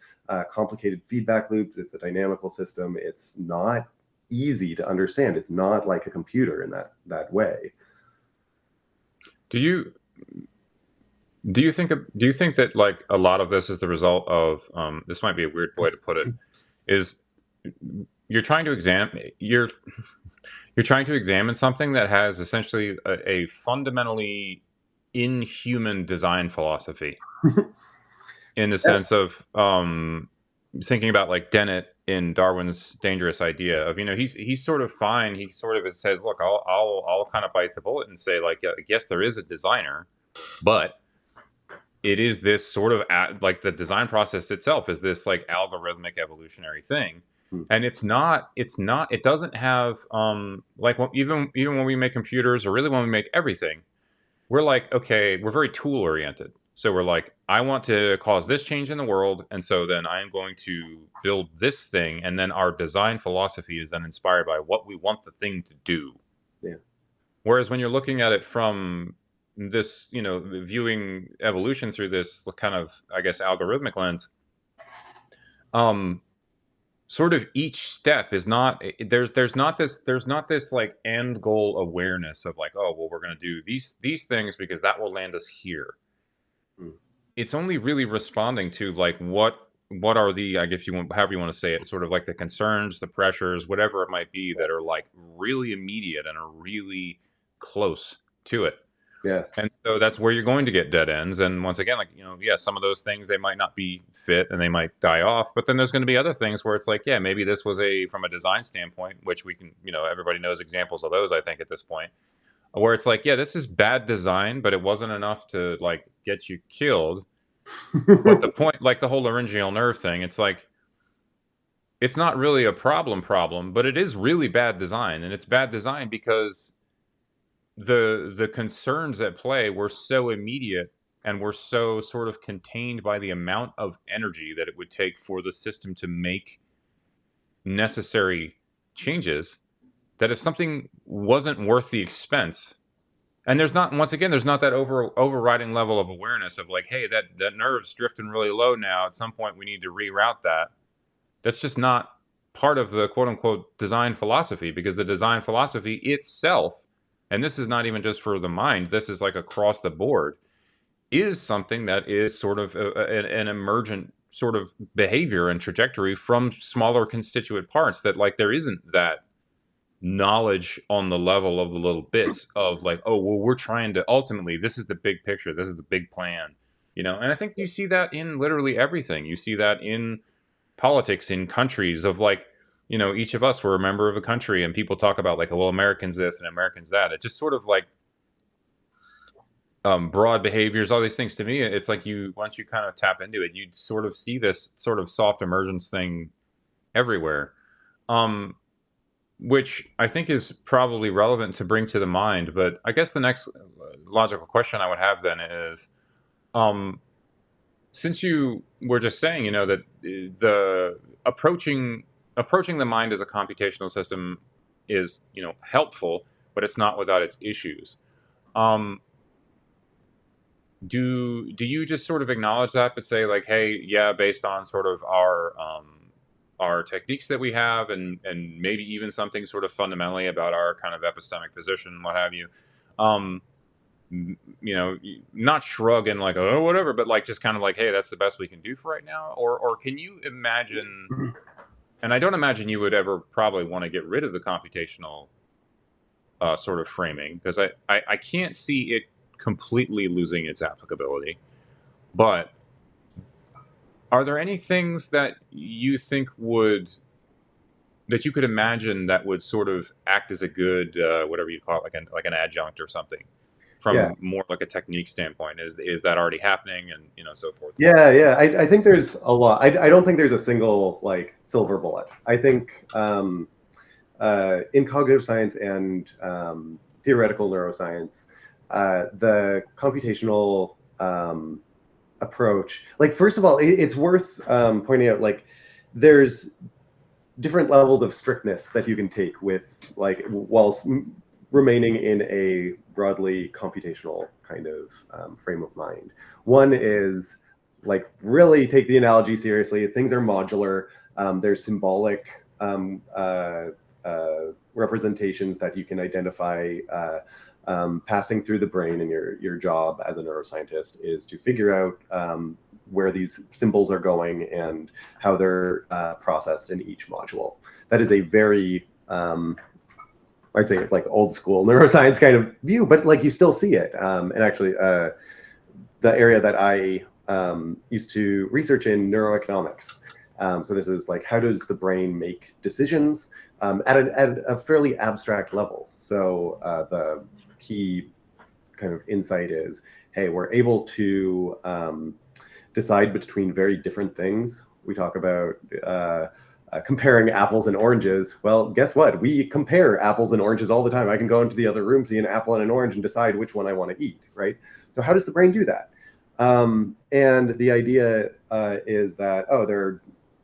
complicated feedback loops. It's a dynamical system. It's not easy to understand. It's not like a computer in that way. Do you think that like a lot of this is the result of this might be a weird way to put it, is you're trying to examine something that has essentially a fundamentally inhuman design philosophy in the sense of thinking about like Dennett in Darwin's Dangerous Idea of, he's sort of fine. He sort of says, look, I'll kind of bite the bullet and say like, yes, there is a designer, but it is this sort of like the design process itself is this like algorithmic evolutionary thing. And it doesn't have like even when we make computers, or really when we make everything, we're like, okay, we're very tool oriented. So we're like, I want to cause this change in the world, and so then I am going to build this thing, and then our design philosophy is then inspired by what we want the thing to do. Yeah. Whereas when you're looking at it from this, viewing evolution through this kind of, I guess, algorithmic lens, sort of each step is not there's not this like end goal awareness of like, oh well, we're going to do these things because that will land us here. It's only really responding to like what are the, I guess however you want to say it, sort of like the concerns, the pressures, whatever it might be, that are like really immediate and are really close to it. Yeah. And so that's where you're going to get dead ends. And once again, like, some of those things, they might not be fit and they might die off. But then there's going to be other things where it's like, yeah, maybe this was from a design standpoint, which we can, everybody knows examples of those, I think, at this point, where it's like, yeah, this is bad design, but it wasn't enough to like get you killed. But the point, like the whole laryngeal nerve thing, it's like, it's not really a problem, but it is really bad design. And it's bad design because the concerns at play were so immediate and were so sort of contained by the amount of energy that it would take for the system to make necessary changes, that if something wasn't worth the expense, and there's not, once again, there's not that overriding level of awareness of like, hey, that nerve's drifting really low now. At some point, we need to reroute that. That's just not part of the quote unquote design philosophy, because the design philosophy itself, and this is not even just for the mind, this is like across the board, is something that is sort of an emergent sort of behavior and trajectory from smaller constituent parts, that like there isn't that knowledge on the level of the little bits of like, oh, well, we're trying to ultimately, this is the big picture, this is the big plan, and I think you see that in literally everything. You see that in politics, in countries of like, each of us were a member of a country, and people talk about like, oh, well, Americans this and Americans that. It just sort of like broad behaviors, all these things. To me, it's like, once you kind of tap into it, you'd sort of see this sort of soft emergence thing everywhere, which I think is probably relevant to bring to the mind. But I guess the next logical question I would have then is, since you were just saying, that the approaching the mind as a computational system is, helpful, but it's not without its issues. Do you just sort of acknowledge that, but say like, hey, yeah, based on sort of our techniques that we have, and maybe even something sort of fundamentally about our kind of epistemic position, what have you, not shrug and like, oh, whatever, but like just kind of like, hey, that's the best we can do for right now, or can you imagine? And I don't imagine you would ever probably want to get rid of the computational sort of framing, because I can't see it completely losing its applicability. But are there any things that you think that you could imagine that would sort of act as a good whatever you call it, like an adjunct or something, Yeah. from more like a technique standpoint? Is that already happening, and so forth? Yeah. I think there's a lot. I don't think there's a single like silver bullet. I think in cognitive science and theoretical neuroscience, the computational approach, like, first of all, it's worth pointing out, like, there's different levels of strictness that you can take with, like, whilst remaining in a broadly computational kind of frame of mind. One is like, really take the analogy seriously. Things are modular. There's symbolic representations that you can identify passing through the brain, and your job as a neuroscientist is to figure out where these symbols are going and how they're processed in each module. That is a very I'd say like old school neuroscience kind of view, but like you still see it. And actually, the area that I used to research in, neuroeconomics. So this is like, how does the brain make decisions at a fairly abstract level? So the key kind of insight is, hey, we're able to decide between very different things. We talk about comparing apples and oranges. Well, guess what? We compare apples and oranges all the time. I can go into the other room, see an apple and an orange, and decide which one I want to eat, right? So how does the brain do that? And the idea is that,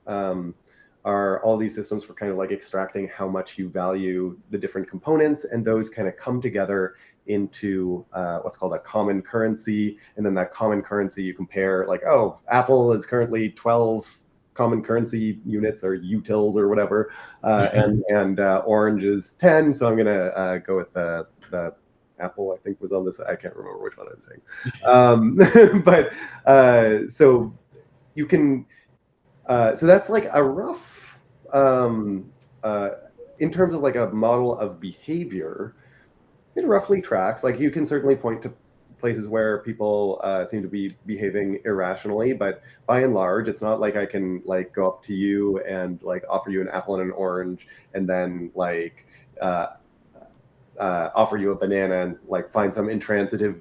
there are all these systems for kind of like extracting how much you value the different components, and those kind of come together into what's called a common currency. And then that common currency you compare, like, oh, Apple is currently 12 common currency units or utils or whatever, and orange is 10. So I'm gonna go with the Apple, I think, was on this. I can't remember which one I'm saying. But so you can, so that's like a rough, in terms of like a model of behavior, it roughly tracks. Like, you can certainly point to places where people seem to be behaving irrationally, but by and large, it's not like I can like go up to you and like offer you an apple and an orange, and then like offer you a banana and like find some intransitive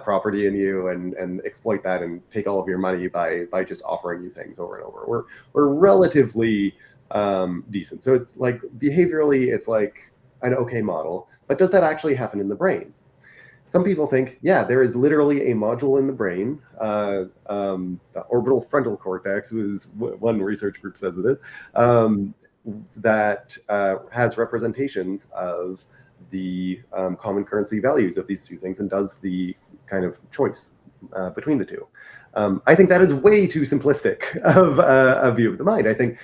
property in you and exploit that and take all of your money by just offering you things over and over. We're relatively decent. So it's like, behaviorally, it's like an okay model, but does that actually happen in the brain? Some people think, yeah, there is literally a module in the brain. The orbital frontal cortex is one research group says it is. that has representations of the common currency values of these two things and does the kind of choice between the two. I think that is way too simplistic of a view of the mind. I think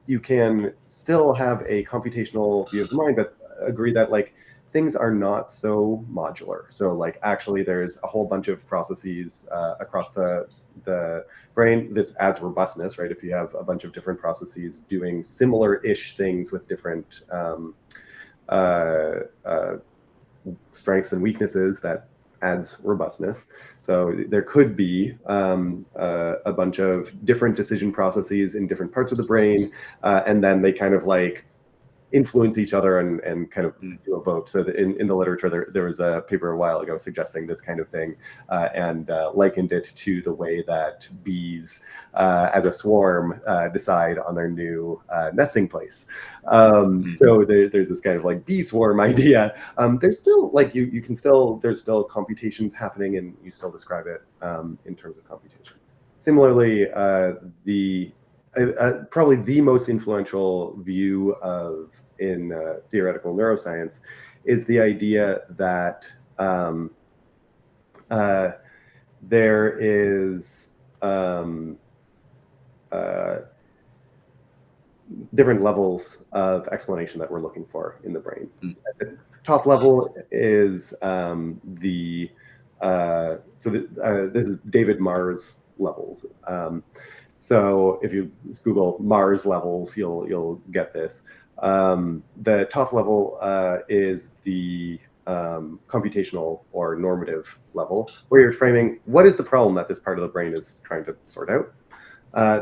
you can still have a computational view of the mind, but agree that like things are not so modular. So like actually there's a whole bunch of processes across the brain. This adds robustness, right? If you have a bunch of different processes doing similar-ish things with different strengths and weaknesses, that adds robustness. So there could be a bunch of different decision processes in different parts of the brain, and then they kind of like influence each other and kind of do a vote. So in the literature, there was a paper a while ago suggesting this kind of thing and likened it to the way that bees as a swarm decide on their new nesting place. So there's this kind of like bee swarm idea. There's still like you can still, there's still computations happening and you still describe it in terms of computation. Similarly, probably the most influential view in theoretical neuroscience is the idea that there is different levels of explanation that we're looking for in the brain. At the top level is this is David Marr's levels. So if you Google Mars levels, you'll get this. The top level is the computational or normative level, where you're framing what is the problem that this part of the brain is trying to sort out.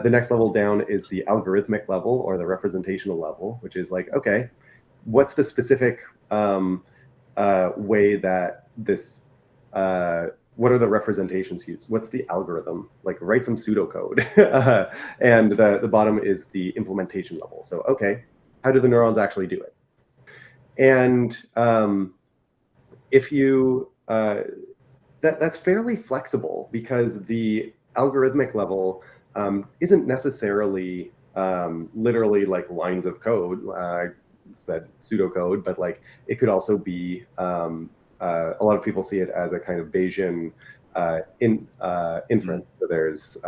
The next level down is the algorithmic level or the representational level, which is like, okay, what's the specific way that this what are the representations used? What's the algorithm? Like write some pseudocode. And the bottom is the implementation level. So, okay, how do the neurons actually do it? And if you, that's fairly flexible because the algorithmic level isn't necessarily literally like lines of code. I said pseudocode, but like it could also be a lot of people see it as a kind of Bayesian inference. So there's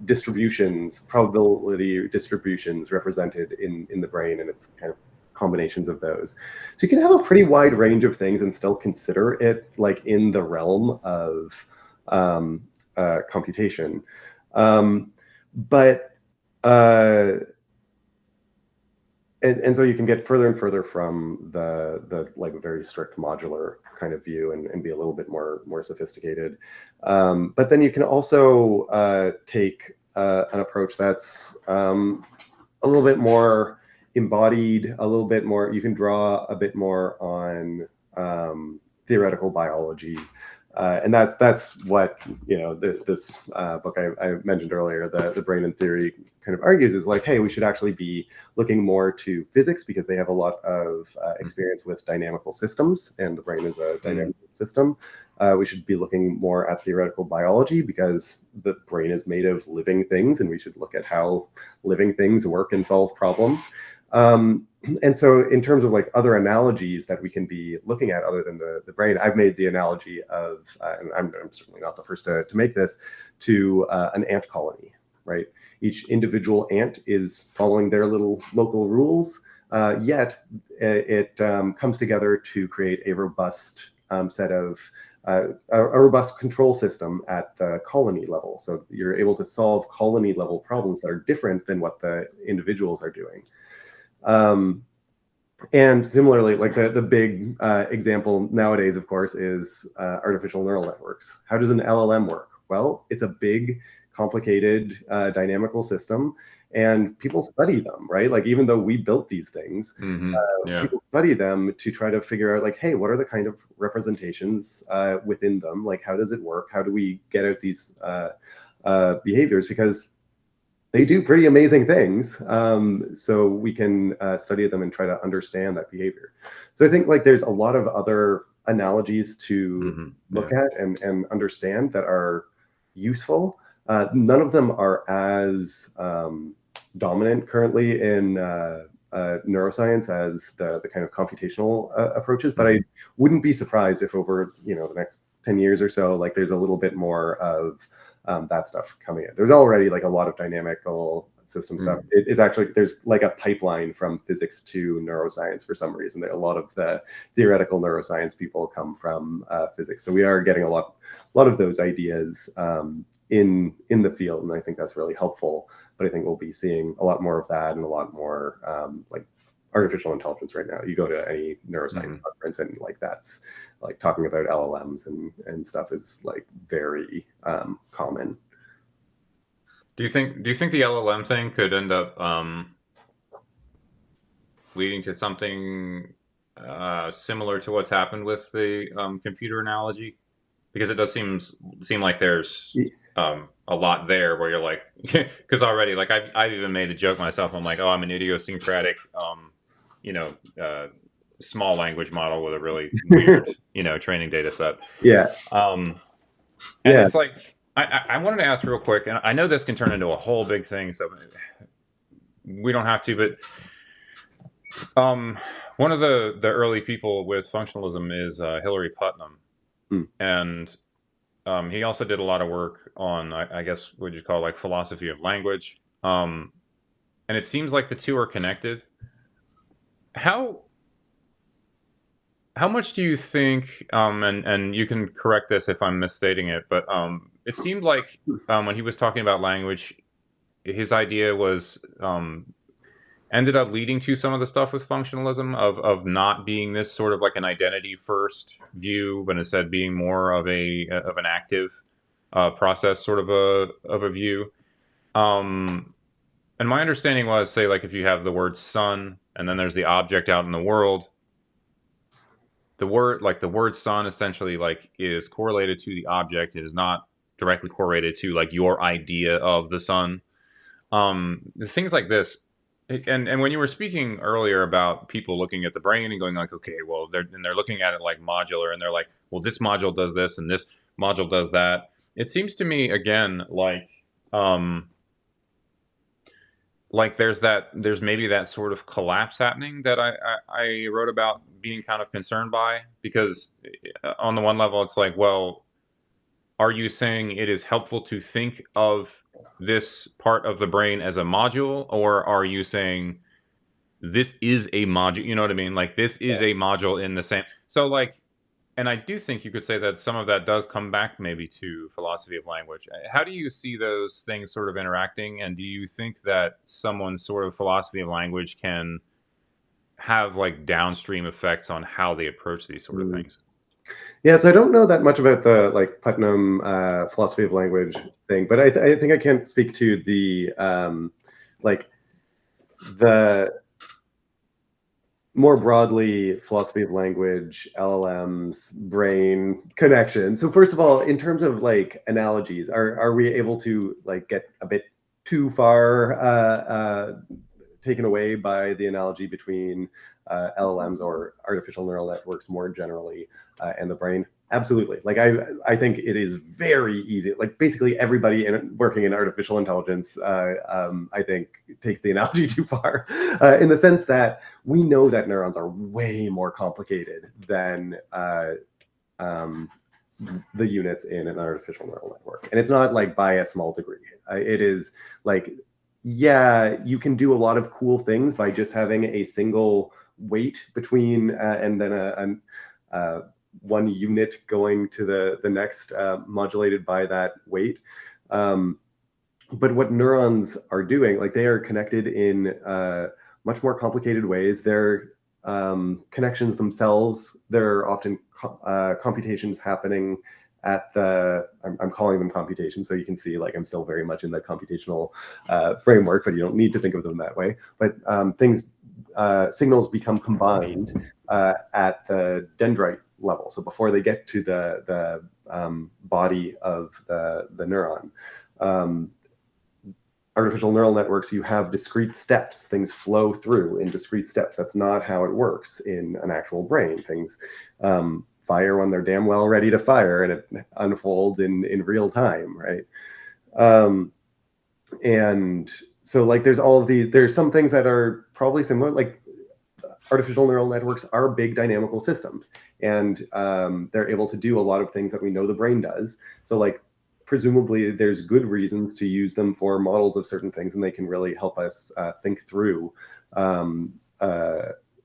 distributions, probability distributions represented in the brain, and it's kind of combinations of those. So you can have a pretty wide range of things and still consider it like in the realm of computation. And so you can get further and further from the like very strict modular kind of view and be a little bit more sophisticated. But then you can also take an approach that's a little bit more embodied, a little bit more, you can draw a bit more on theoretical biology. And that's what, you know, this book I mentioned earlier, the Brain and Theory kind of argues is like, hey, we should actually be looking more to physics because they have a lot of experience with dynamical systems, and the brain is a dynamic system. We should be looking more at theoretical biology because the brain is made of living things, and we should look at how living things work and solve problems. And so in terms of like other analogies that we can be looking at other than the brain, I've made the analogy of, and I'm certainly not the first to make this, to an ant colony, right? Each individual ant is following their little local rules, yet it comes together to create a robust set of, a robust control system at the colony level. So you're able to solve colony level problems that are different than what the individuals are doing. And similarly, like the big example nowadays, of course, is artificial neural networks. How does an LLM work? Well, it's a big, complicated, dynamical system, and people study them, right? Like even though we built these things, people study them to try to figure out like, hey, what are the kind of representations within them? Like, how does it work? How do we get out these behaviors? Because they do pretty amazing things. So we can study them and try to understand that behavior. So I think like there's a lot of other analogies to look at and understand that are useful. None of them are as dominant currently in neuroscience as the kind of computational approaches. But I wouldn't be surprised if over the next 10 years or so, like there's a little bit more of that stuff coming in. There's already like a lot of dynamical system stuff. It's actually, there's like a pipeline from physics to neuroscience for some reason. A lot of the theoretical neuroscience people come from physics. So we are getting a lot of those ideas in the field, and I think that's really helpful. But I think we'll be seeing a lot more of that and a lot more like artificial intelligence right now. You go to any neuroscience conference and like that's like talking about LLMs and stuff is like very common. Do you think the LLM thing could end up leading to something similar to what's happened with the computer analogy? Because it does seem like there's a lot there where you're like, because already, like I've even made the joke myself. I'm like, oh, I'm an idiosyncratic, small language model with a really weird, training data set. Yeah. And it's like, I wanted to ask real quick, and I know this can turn into a whole big thing, so we don't have to, but one of the early people with functionalism is Hilary Putnam. And he also did a lot of work on, I guess, what you call like philosophy of language. And it seems like the two are connected. How much do you think, and you can correct this if I'm misstating it, but it seemed like when he was talking about language, his idea was ended up leading to some of the stuff with functionalism of not being this sort of like an identity first view, but instead being more of an active process sort of a view. And my understanding was, say, like if you have the word sun and then there's the object out in the world, the word sun essentially like is correlated to the object. It is not directly correlated to like your idea of the sun. Things like this. And when you were speaking earlier about people looking at the brain and going like, okay, well, they're looking at it like modular, and they're like, well, this module does this and this module does that. It seems to me again like there's maybe that sort of collapse happening that I wrote about being kind of concerned by, because on the one level it's like, well, are you saying it is helpful to think of this part of the brain as a module, or are you saying this is a module? You know what I mean? Like this is a module in the same. So like, and I do think you could say that some of that does come back maybe to philosophy of language. How do you see those things sort of interacting? And do you think that someone's sort of philosophy of language can have like downstream effects on how they approach these sort of things? Yeah, so I don't know that much about the like Putnam philosophy of language thing, but I think I can speak to the like the more broadly philosophy of language, LLMs, brain connection. So first of all, in terms of like analogies, are we able to like get a bit too far taken away by the analogy between LLMs or artificial neural networks more generally and the brain? Absolutely. Like I think it is very easy. Like basically everybody working in artificial intelligence, I think takes the analogy too far in the sense that we know that neurons are way more complicated than the units in an artificial neural network. And it's not like by a small degree. It is like, yeah, you can do a lot of cool things by just having a single weight between and then one unit going to the next modulated by that weight. But what neurons are doing, like they are connected in much more complicated ways. They're connections themselves, there are often computations happening at the, I'm calling them computations, so you can see like I'm still very much in the computational framework, but you don't need to think of them that way. But signals become combined at the dendrite level. So before they get to the body of the neuron. Artificial neural networks, you have discrete steps. Things flow through in discrete steps. That's not how it works in an actual brain. Things fire when they're damn well ready to fire, and it unfolds in real time, right? And so like there's some things that are probably similar, like artificial neural networks are big dynamical systems, and they're able to do a lot of things that we know the brain does. So like presumably there's good reasons to use them for models of certain things, and they can really help us think through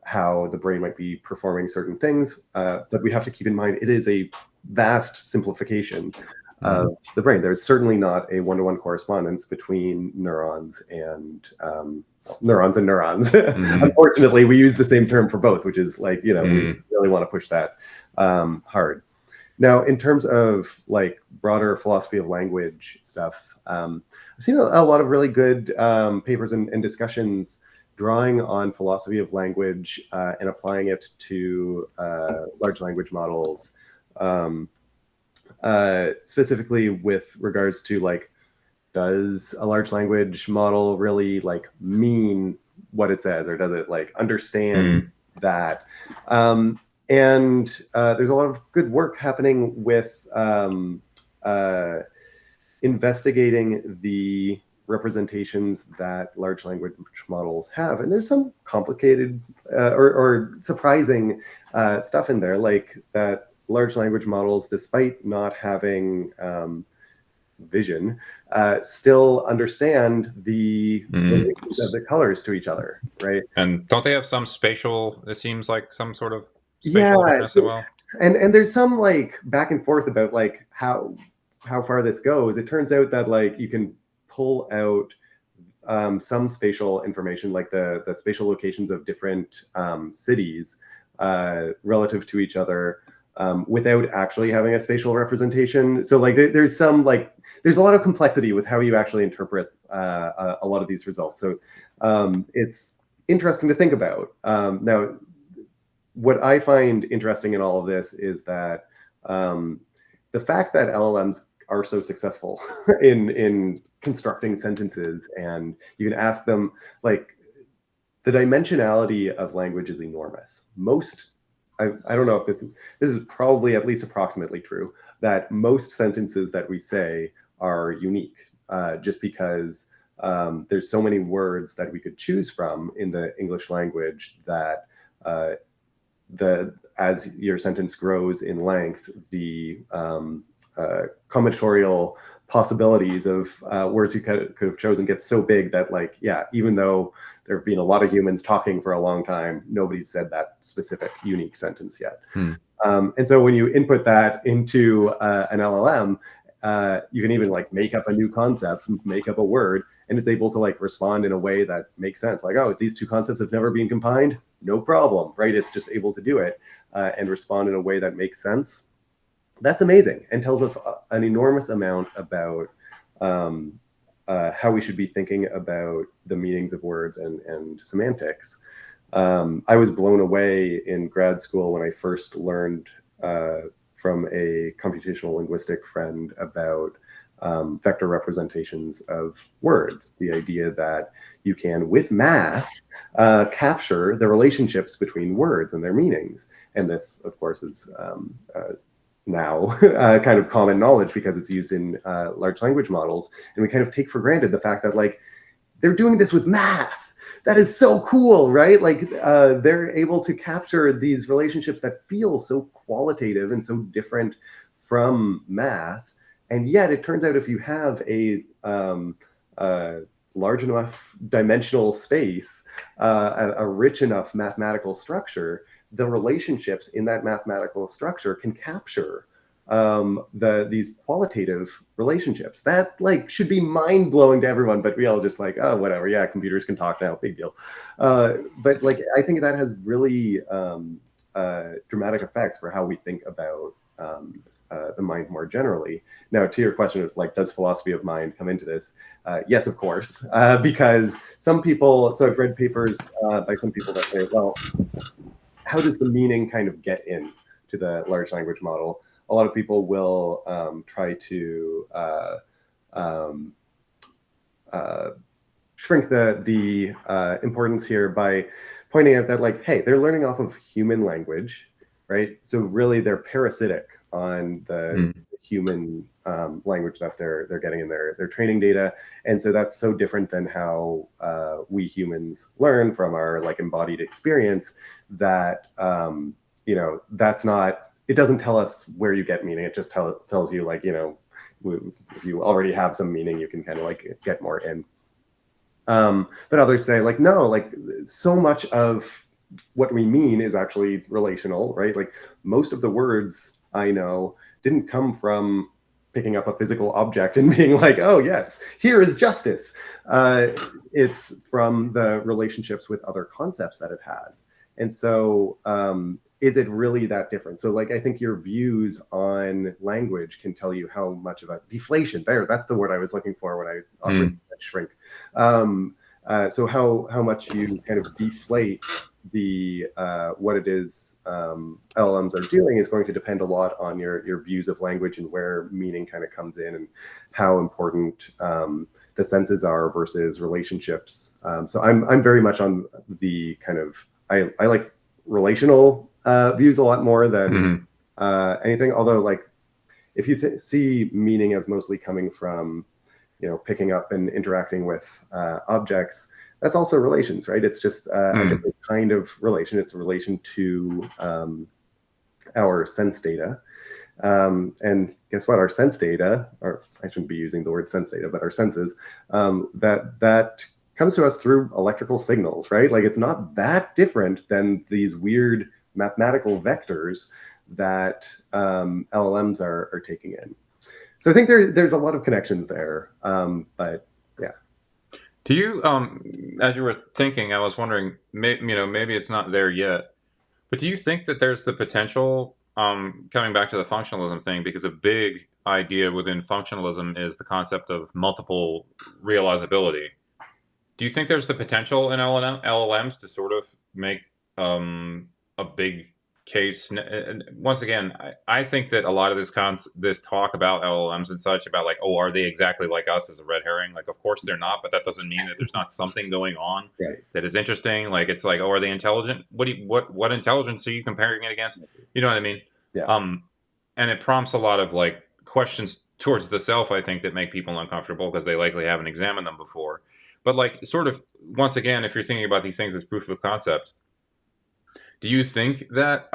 how the brain might be performing certain things. But we have to keep in mind it is a vast simplification of the brain. There's certainly not a one-to-one correspondence between neurons and neurons. Unfortunately, we use the same term for both, which is like, we really want to push that hard. Now, in terms of like broader philosophy of language stuff, I've seen a lot of really good papers and discussions drawing on philosophy of language and applying it to large language models, specifically with regards to like, does a large language model really like mean what it says, or does it like understand that? And there's a lot of good work happening with investigating the representations that large language models have. And there's some complicated or surprising stuff in there, like that large language models, despite not having vision, still understand the relations of the colors to each other, right? And don't they have some spatial, it seems like some sort of spatial awareness as well? And there's some like back and forth about like how far this goes. It turns out that like you can pull out some spatial information, like the spatial locations of different cities relative to each other, without actually having a spatial representation. So like there's some like, there's a lot of complexity with how you actually interpret a lot of these results. So it's interesting to think about. Now, what I find interesting in all of this is that the fact that LLMs are so successful in constructing sentences, and you can ask them, like, the dimensionality of language is enormous. I don't know if this is probably at least approximately true, that most sentences that we say are unique, just because there's so many words that we could choose from in the English language that as your sentence grows in length, the combinatorial possibilities of words you could have chosen get so big that, like, yeah, even though there have been a lot of humans talking for a long time, nobody's said that specific unique sentence yet. And so when you input that into an LLM, you can even like make up a new concept, make up a word, and it's able to like respond in a way that makes sense. Like, oh, these two concepts have never been combined, no problem, right? It's just able to do it and respond in a way that makes sense. That's amazing, and tells us an enormous amount about how we should be thinking about the meanings of words and semantics. I was blown away in grad school when I first learned from a computational linguistic friend about vector representations of words. The idea that you can, with math, capture the relationships between words and their meanings. And this, of course, is now kind of common knowledge because it's used in large language models. And we kind of take for granted the fact that, like, they're doing this with math. That is so cool, right? Like they're able to capture these relationships that feel so qualitative and so different from math. And yet it turns out if you have a large enough dimensional space, a rich enough mathematical structure, the relationships in that mathematical structure can capture these qualitative relationships. That like should be mind-blowing to everyone, but we all just like, oh, whatever, yeah, computers can talk now, big deal. But like, I think that has really dramatic effects for how we think about the mind more generally. Now, to your question of like, does philosophy of mind come into this? Yes, of course, because some people, so I've read papers by some people that say, well, how does the meaning kind of get in to the large language model? A lot of people will try to shrink the importance here by pointing out that, like, hey, they're learning off of human language, right? So really they're parasitic on the human language that they're getting in their training data. And so that's so different than how we humans learn from our like embodied experience that, that's not, it doesn't tell us where you get meaning. It just tells you like, if you already have some meaning, you can kind of like get more in. But others say like, no, like so much of what we mean is actually relational, right? Like most of the words I know didn't come from picking up a physical object and being like, oh yes, here is justice. It's from the relationships with other concepts that it has. And so is it really that different? So like, I think your views on language can tell you how much of a deflation there, that's the word I was looking for when I offered that shrink. So how much you kind of deflate the what it is LLMs are doing is going to depend a lot on your views of language and where meaning kind of comes in and how important the senses are versus relationships. So I'm very much on the kind of I like relational views a lot more than anything. Although like if you see meaning as mostly coming from picking up and interacting with objects, that's also relations, right? It's just a different kind of relation. It's a relation to our sense data. And guess what? Our sense data, or I shouldn't be using the word sense data, but our senses, that comes to us through electrical signals, right? Like it's not that different than these weird mathematical vectors that LLMs are taking in. So I think there's a lot of connections there, but yeah. Do you, as you were thinking, I was wondering, maybe it's not there yet, but do you think that there's the potential, coming back to the functionalism thing, because a big idea within functionalism is the concept of multiple realizability. Do you think there's the potential in LLMs to sort of make a big case? And once again, I think that a lot of this talk about LLMs and such about like, oh, are they exactly like us, is a red herring. Like, of course they're not, but that doesn't mean that there's not something going on that is interesting. Like, it's like, oh, are they intelligent? What intelligence are you comparing it against? You know what I mean? Yeah. And it prompts a lot of like questions towards the self, I think, that make people uncomfortable because they likely haven't examined them before. But like, sort of, once again, if you're thinking about these things as proof of concept, do you think that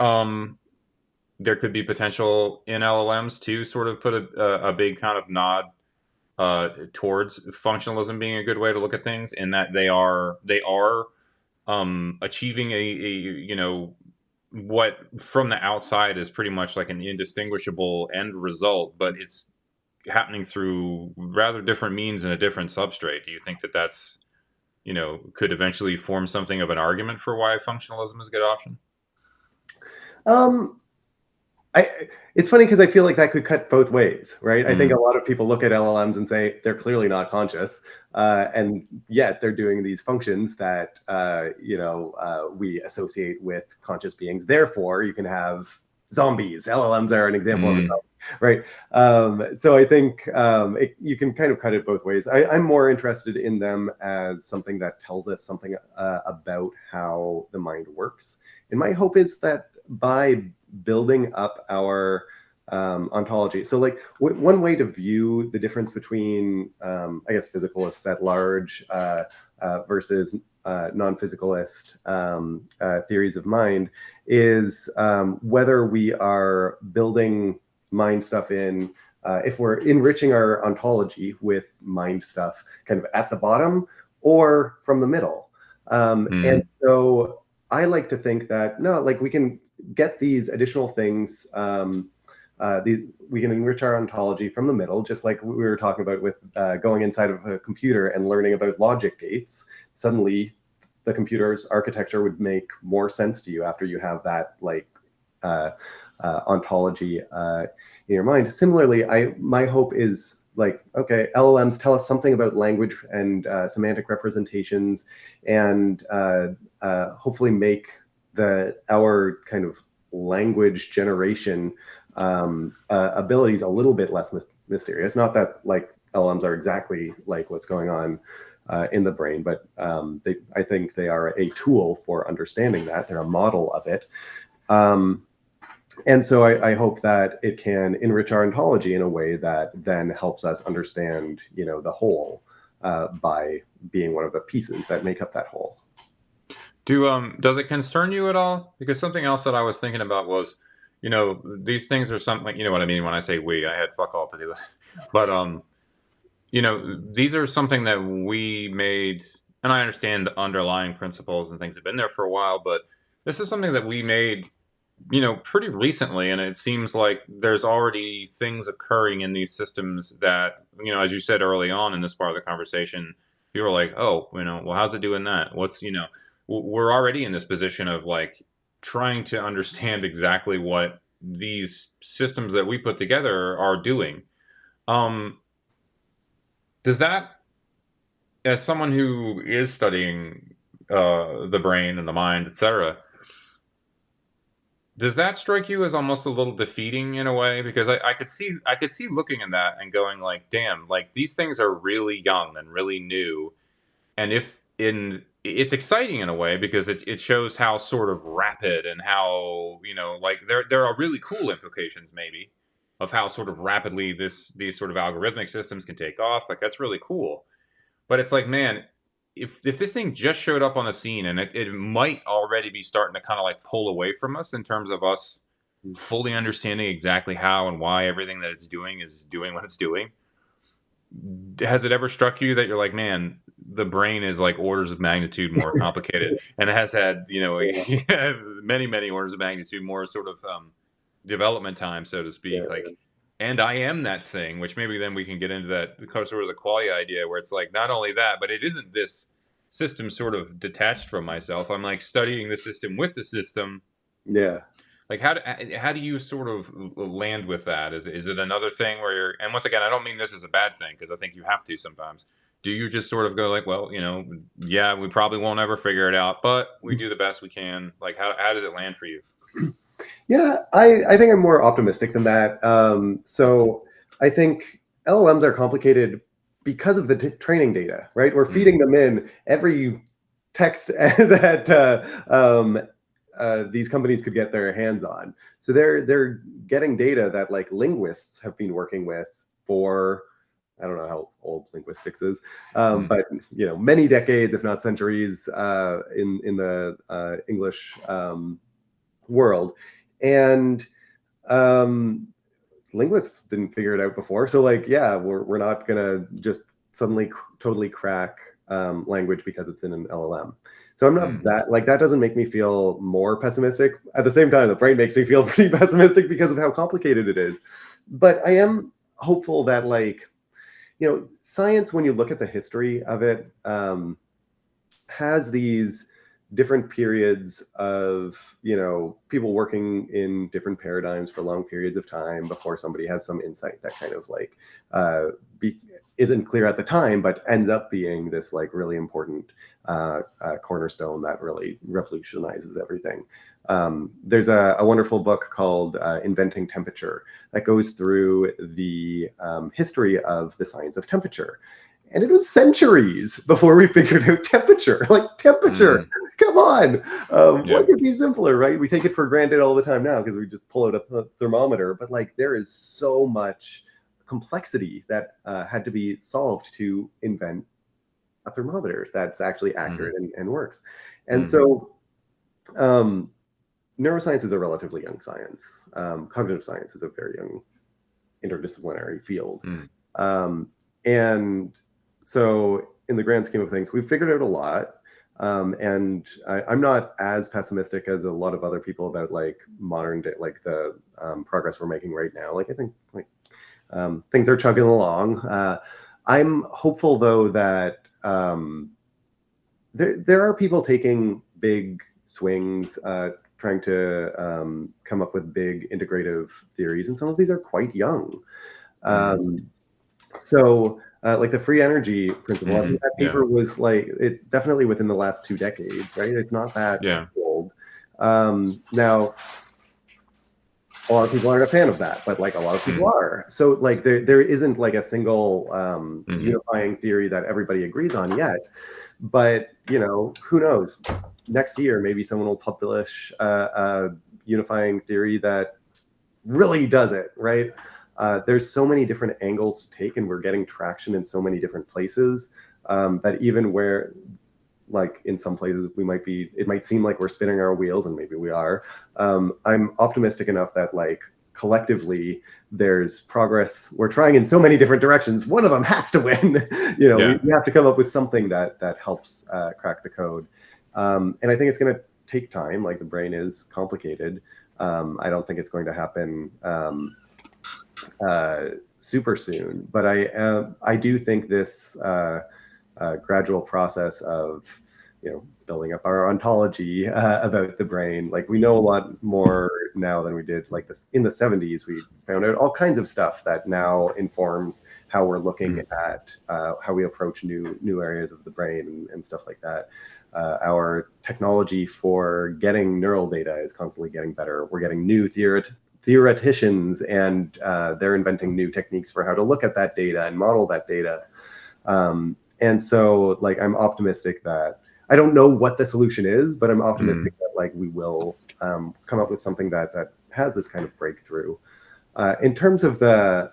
there could be potential in LLMs to sort of put a big kind of nod towards functionalism being a good way to look at things, in that they are achieving a what from the outside is pretty much like an indistinguishable end result, but it's happening through rather different means and a different substrate? Do you think that that's could eventually form something of an argument for why functionalism is a good option? It's funny because I feel like that could cut both ways, right? I think a lot of people look at LLMs and say they're clearly not conscious, and yet they're doing these functions that we associate with conscious beings. Therefore, you can have zombies. LLMs are an example of it, right? So I think you can kind of cut it both ways. I'm more interested in them as something that tells us something about how the mind works. And my hope is that by building up our ontology. So like one way to view the difference between, I guess, physicalists at large versus non-physicalist theories of mind is whether we are building mind stuff in, if we're enriching our ontology with mind stuff kind of at the bottom or from the middle. And so I like to think that, no, like we can get these additional things. We can enrich our ontology from the middle, just like we were talking about with going inside of a computer and learning about logic gates. Suddenly, the computer's architecture would make more sense to you after you have that like ontology in your mind. Similarly, my hope is like, okay, LLMs tell us something about language and semantic representations, and hopefully make our kind of language generation abilities a little bit less mysterious. Not that like LLMs are exactly like what's going on in the brain, but I think they are a tool for understanding that. They're a model of it. And so I hope that it can enrich our ontology in a way that then helps us understand, the whole by being one of the pieces that make up that whole. Does it concern you at all? Because something else that I was thinking about was, these things are something, you know what I mean when I say we. I had fuck all to do with it. But these are something that we made, and I understand the underlying principles and things have been there for a while, but this is something that we made, pretty recently, and it seems like there's already things occurring in these systems that, as you said early on in this part of the conversation, people are like, oh, well, how's it doing that? We're already in this position of like trying to understand exactly what these systems that we put together are doing. Um, does that, as someone who is studying the brain and the mind, etc., does that strike you as almost a little defeating in a way? Because I could see looking at that and going like, damn, like these things are really young and really new, and if in it's exciting in a way because it shows how sort of rapid and how like there are really cool implications maybe of how sort of rapidly these sort of algorithmic systems can take off. Like that's really cool. But it's like, man, if this thing just showed up on the scene and it might already be starting to kind of like pull away from us in terms of us fully understanding exactly how and why everything that it's doing is doing what it's doing. Has it ever struck you that you're like, man, the brain is like orders of magnitude more complicated, and it has had many many orders of magnitude more sort of development time, so to speak. Yeah. Like, and I am that thing, which maybe then we can get into that sort of the qualia idea, where it's like not only that, but it isn't this system sort of detached from myself. I'm like studying the system with the system. Yeah. Like how do you sort of land with that? Is it another thing where you're, and once again, I don't mean this is a bad thing because I think you have to sometimes. Do you just sort of go like, well, yeah, we probably won't ever figure it out, but we do the best we can. Like how does it land for you? Yeah, I think I'm more optimistic than that. So I think LLMs are complicated because of the training data, right? We're feeding them in every text that these companies could get their hands on. So they're getting data that like linguists have been working with for, I don't know how old linguistics is, but many decades, if not centuries, in the English world. And linguists didn't figure it out before. So like, yeah, we're not gonna just suddenly totally crack language because it's in an LLM. So I'm not that doesn't make me feel more pessimistic. At the same time, the brain makes me feel pretty pessimistic because of how complicated it is. But I am hopeful that science, when you look at the history of it, has these different periods of people working in different paradigms for long periods of time before somebody has some insight that kind of like isn't clear at the time but ends up being this like really important cornerstone that really revolutionizes everything. There's a wonderful book called Inventing Temperature that goes through the history of the science of temperature. And it was centuries before we figured out temperature. Like temperature, come on. What could be simpler, right? We take it for granted all the time now because we just pull out a thermometer. But like there is so much complexity that had to be solved to invent a thermometer that's actually accurate and works. And so neuroscience is a relatively young science. Cognitive science is a very young interdisciplinary field. And so in the grand scheme of things, we've figured out a lot. And I'm not as pessimistic as a lot of other people about like modern day, like the progress we're making right now. Like I think like things are chugging along. I'm hopeful though that there are people taking big swings, trying to come up with big integrative theories, and some of these are quite young. So like the free energy principle, I think that paper was like, it definitely within the last 2 decades, right? It's not that old. Now, a lot of people aren't a fan of that, but like a lot of people are. So like there isn't like a single unifying theory that everybody agrees on yet. But who knows? Next year, maybe someone will publish a unifying theory that really does it, right? There's so many different angles to take, and we're getting traction in so many different places that even where, like in some places it might seem like we're spinning our wheels, and maybe we are. I'm optimistic enough that like collectively there's progress. We're trying in so many different directions. One of them has to win. We have to come up with something that helps crack the code. And I think it's going to take time. Like the brain is complicated. I don't think it's going to happen super soon, but I do think this gradual process of building up our ontology about the brain. Like we know a lot more now than we did like this in the 70s. We found out all kinds of stuff that now informs how we're looking at how we approach new areas of the brain and stuff like that. Our technology for getting neural data is constantly getting better. We're getting new theoreticians, and they're inventing new techniques for how to look at that data and model that data. And so like I'm optimistic that I don't know what the solution is, but I'm optimistic that like we will come up with something that has this kind of breakthrough. In terms of the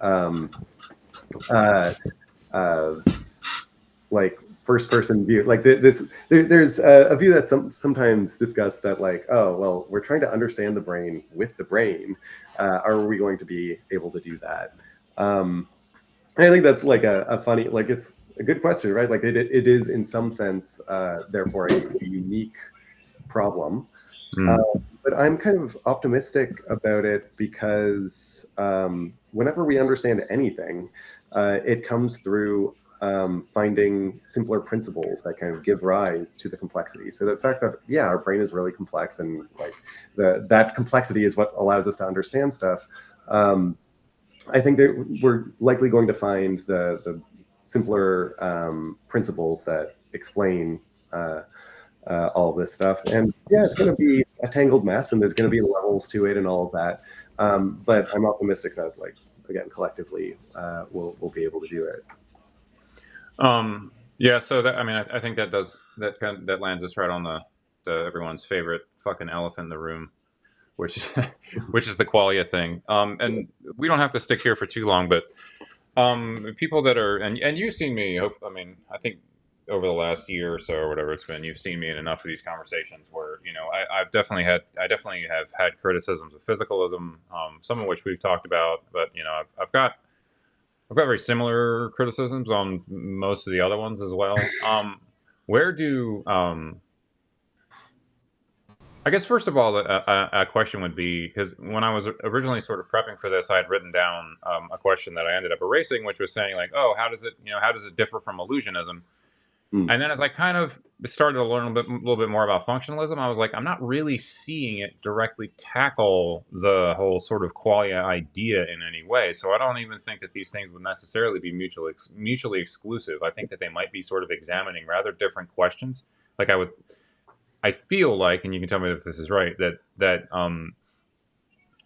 like first person view, like there's a view that's sometimes discussed that like, oh well, we're trying to understand the brain with the brain. Are we going to be able to do that? And I think that's like a funny, like it's a good question, right? Like it is in some sense, therefore a unique problem. But I'm kind of optimistic about it because whenever we understand anything, it comes through finding simpler principles that kind of give rise to the complexity. So the fact that, yeah, our brain is really complex, and like that complexity is what allows us to understand stuff. I think that we're likely going to find the simpler principles that explain all this stuff. And yeah, it's going to be a tangled mess, and there's going to be levels to it and all of that. But I'm optimistic that, like, again, collectively, we'll be able to do it. Yeah. So that, I mean, I think that lands us right on the everyone's favorite fucking elephant in the room, which is the qualia thing. And we don't have to stick here for too long, but people that are, and you've seen me, I mean, I think over the last year or so or whatever it's been, you've seen me in enough of these conversations where, I definitely have had criticisms of physicalism, some of which we've talked about, but I've got very similar criticisms on most of the other ones as well. Where do I guess first of all, a question would be, because when I was originally sort of prepping for this, I had written down a question that I ended up erasing, which was saying like, oh, how does it differ from illusionism? And then as I kind of started to learn a little bit more about functionalism, I was like, I'm not really seeing it directly tackle the whole sort of qualia idea in any way. So I don't even think that these things would necessarily be mutually exclusive. I think that they might be sort of examining rather different questions. Like I feel like, and you can tell me if this is right, that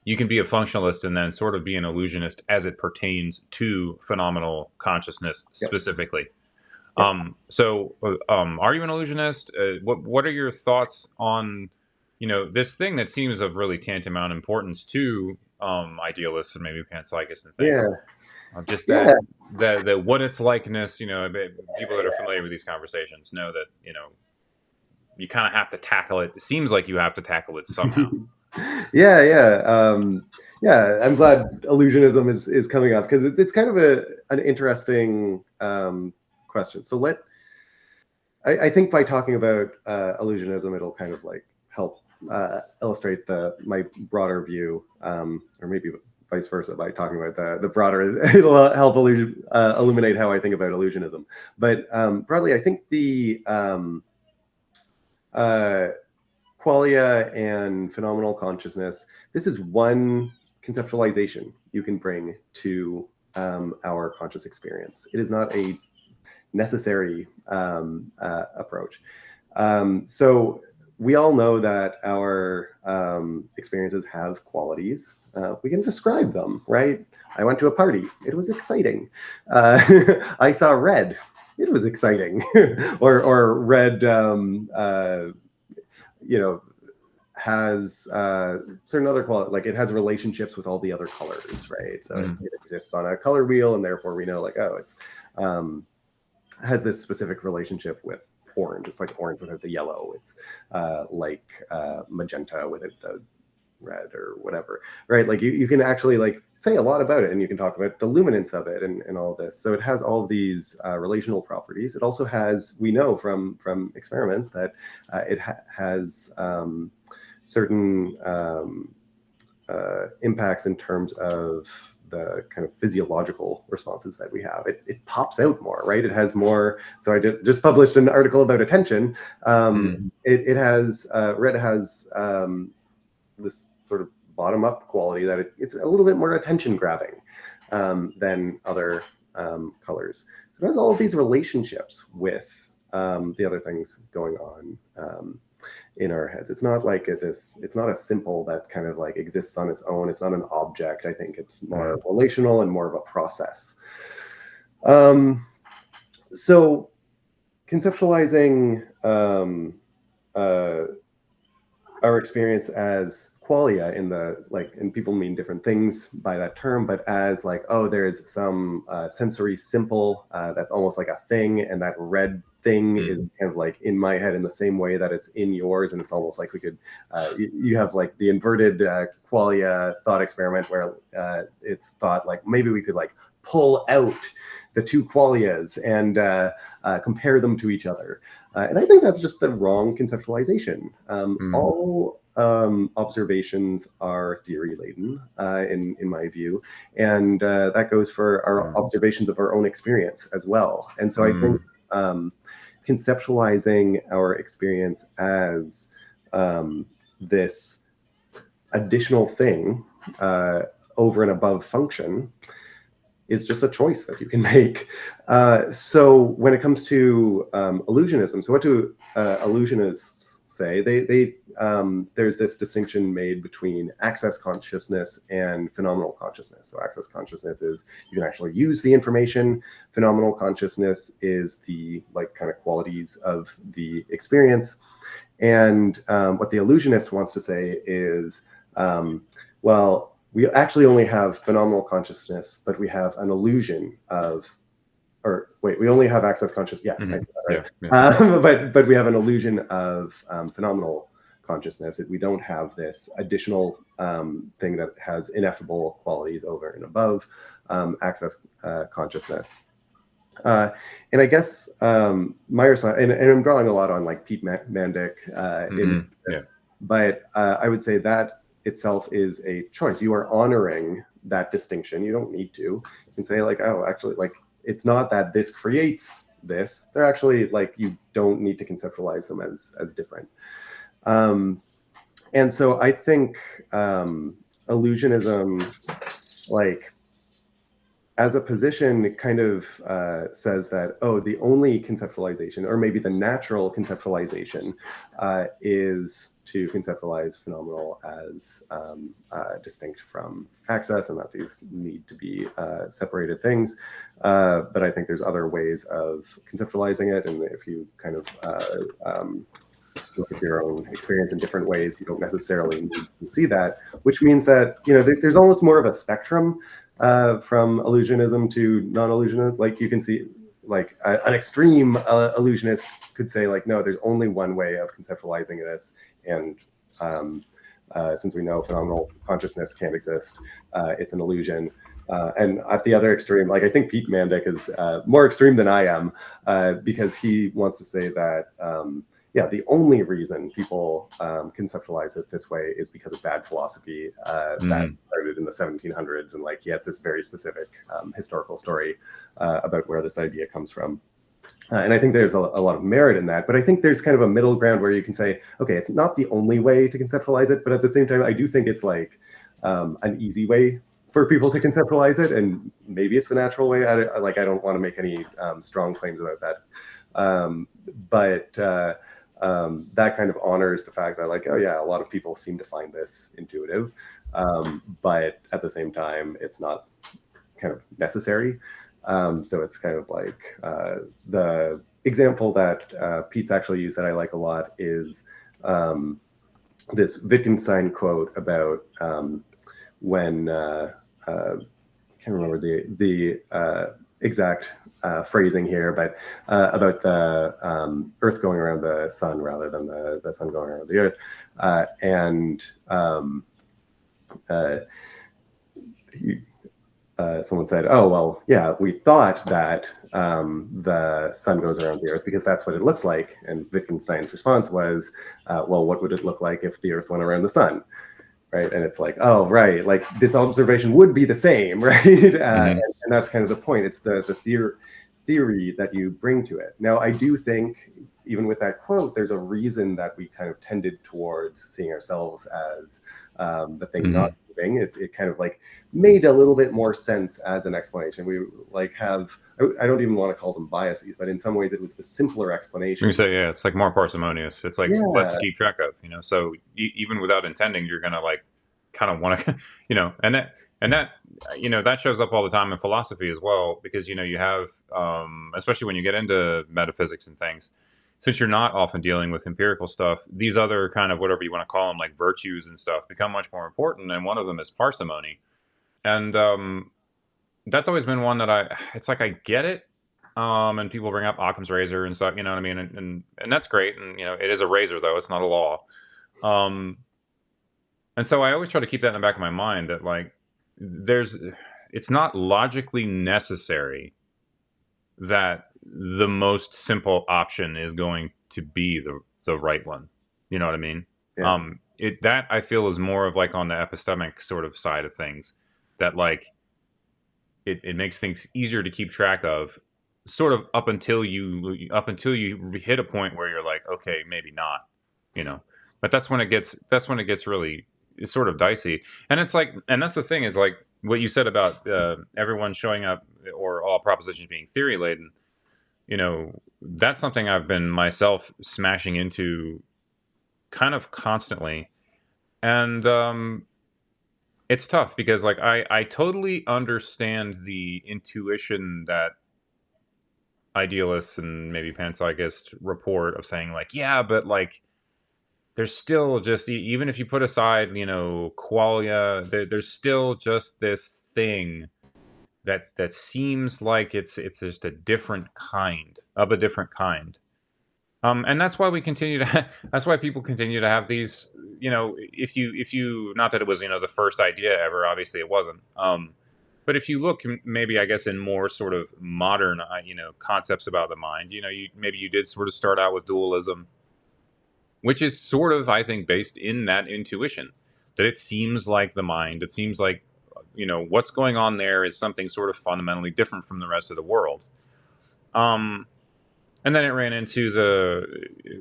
you can be a functionalist and then sort of be an illusionist as it pertains to phenomenal consciousness specifically. So are you an illusionist? What are your thoughts on, this thing that seems of really tantamount importance to idealists and maybe panpsychists and things? Just that what its likeness, people that are familiar with these conversations know that, you kind of have to tackle it. It seems like you have to tackle it somehow. Yeah. I'm glad illusionism is coming up, because it's kind of an interesting question. So I think by talking about illusionism, it'll kind of like help illustrate my broader view, or maybe vice versa. By talking about the broader, it'll help illuminate how I think about illusionism. But broadly, I think the qualia and phenomenal consciousness, this is one conceptualization you can bring to our conscious experience. It is not a necessary approach. So we all know that our experiences have qualities. We can describe them, right? I went to a party. It was exciting. I saw red. It was exciting. or red, has certain other quality, like it has relationships with all the other colors, right? So it exists on a color wheel, and therefore we know like, oh, it's has this specific relationship with orange. It's like orange without the yellow. It's like magenta without the red or whatever, right? Like you can actually like say a lot about it, and you can talk about the luminance of it and all of this. So it has all of these relational properties. It also has, we know from experiments that it has certain impacts in terms of the kind of physiological responses that we have. It pops out more, right? It has more. So I just published an article about attention. It has red has this sort of bottom-up quality that it's a little bit more attention-grabbing than other colors. So it has all of these relationships with the other things going on in our heads. It's not like it's not a simple that kind of like exists on its own. It's not an object. I think it's more relational and more of a process. So conceptualizing our experience as qualia and people mean different things by that term, but as like, oh, there's some sensory simple that's almost like a thing, and that red thing is kind of like in my head in the same way that it's in yours, and it's almost like we could you have like the inverted qualia thought experiment where it's thought like maybe we could like pull out the two qualias and compare them to each other, and I think that's just the wrong conceptualization. All observations are theory laden in my view, and that goes for our observations of our own experience as well. And so I think conceptualizing our experience as this additional thing over and above function is just a choice that you can make. So when it comes to illusionism, so what do illusionists say? There's this distinction made between access consciousness and phenomenal consciousness. So access consciousness is you can actually use the information. Phenomenal consciousness is the like kind of qualities of the experience. And what the illusionist wants to say is, well, we actually only have phenomenal consciousness, but we have an illusion of, or wait, we only have access consciousness. Yeah, right. But we have an illusion of phenomenal consciousness. We don't have this additional thing that has ineffable qualities over and above access consciousness. And I guess my response, and I'm drawing a lot on like Pete Mandic in this, but I would say that itself is a choice. You are honoring that distinction. You don't need to. You can say like, oh, actually, like it's not that this creates this. They're actually like, you don't need to conceptualize them as different. And so I think illusionism, like as a position, it kind of says that, oh, the only conceptualization, or maybe the natural conceptualization, is to conceptualize phenomenal as distinct from access, and that these need to be separated things. But I think there's other ways of conceptualizing it, and if you kind of look at your own experience in different ways, you don't necessarily need to see that, which means that, you know, there's almost more of a spectrum from illusionism to non-illusionism. Like you can see like an extreme illusionist could say like, no, there's only one way of conceptualizing this, and since we know phenomenal consciousness can't exist, it's an illusion. And at the other extreme, like I think Pete Mandic is more extreme than I am, because he wants to say that yeah, the only reason people conceptualize it this way is because of bad philosophy that started in the 1700s. And like, he has this very specific historical story about where this idea comes from. And I think there's a lot of merit in that. But I think there's kind of a middle ground where you can say, okay, it's not the only way to conceptualize it. But at the same time, I do think it's like an easy way for people to conceptualize it. And maybe it's the natural way. I don't want to make any strong claims about that. But that kind of honors the fact that like, oh yeah, a lot of people seem to find this intuitive, but at the same time, it's not kind of necessary. So it's kind of like the example that Pete's actually used that I like a lot is this Wittgenstein quote about when I can't remember the exact phrasing here, but about the Earth going around the sun rather than the sun going around the Earth, and someone said, "Oh, well, yeah, we thought that the sun goes around the Earth because that's what it looks like." And Wittgenstein's response was, "Well, what would it look like if the Earth went around the sun?" Right? And it's like, oh, right, like this observation would be the same, right? And that's kind of the point. It's the theory that you bring to it. Now, I do think, even with that quote, there's a reason that we kind of tended towards seeing ourselves as the thing not moving. It kind of like made a little bit more sense as an explanation. We like have, I don't even want to call them biases, but in some ways it was the simpler explanation. You say, yeah, it's like more parsimonious. It's like less to keep track of, So even without intending, you're gonna like kind of want to, and that that shows up all the time in philosophy as well, because you have, especially when you get into metaphysics and things, since you're not often dealing with empirical stuff, these other kind of whatever you want to call them, like virtues and stuff, become much more important, and one of them is parsimony, and that's always been one that it's like I get it. And people bring up Occam's razor and stuff, you know what I mean? And that's great. And, it is a razor though. It's not a law. And so I always try to keep that in the back of my mind that like, it's not logically necessary that the most simple option is going to be the right one. You know what I mean? Yeah. That I feel is more of like on the epistemic sort of side of things, that like, it makes things easier to keep track of, sort of up until you hit a point where you're like, okay, maybe not, but that's when it gets really sort of dicey. And it's like, and that's the thing, is like what you said about everyone showing up, or all propositions being theory laden, that's something I've been myself smashing into kind of constantly. And it's tough because like I totally understand the intuition that idealists and maybe panpsychists report of saying like, yeah, but like there's still just, even if you put aside, qualia, there's still just this thing that seems like it's just a different kind. And that's why we continue to that's why people continue to have these, if you not that it was, the first idea ever, obviously it wasn't. But if you look, maybe I guess in more sort of modern, concepts about the mind, maybe you did sort of start out with dualism, which is sort of, I think, based in that intuition that it seems like the mind, it seems like, what's going on there is something sort of fundamentally different from the rest of the world. And then it ran into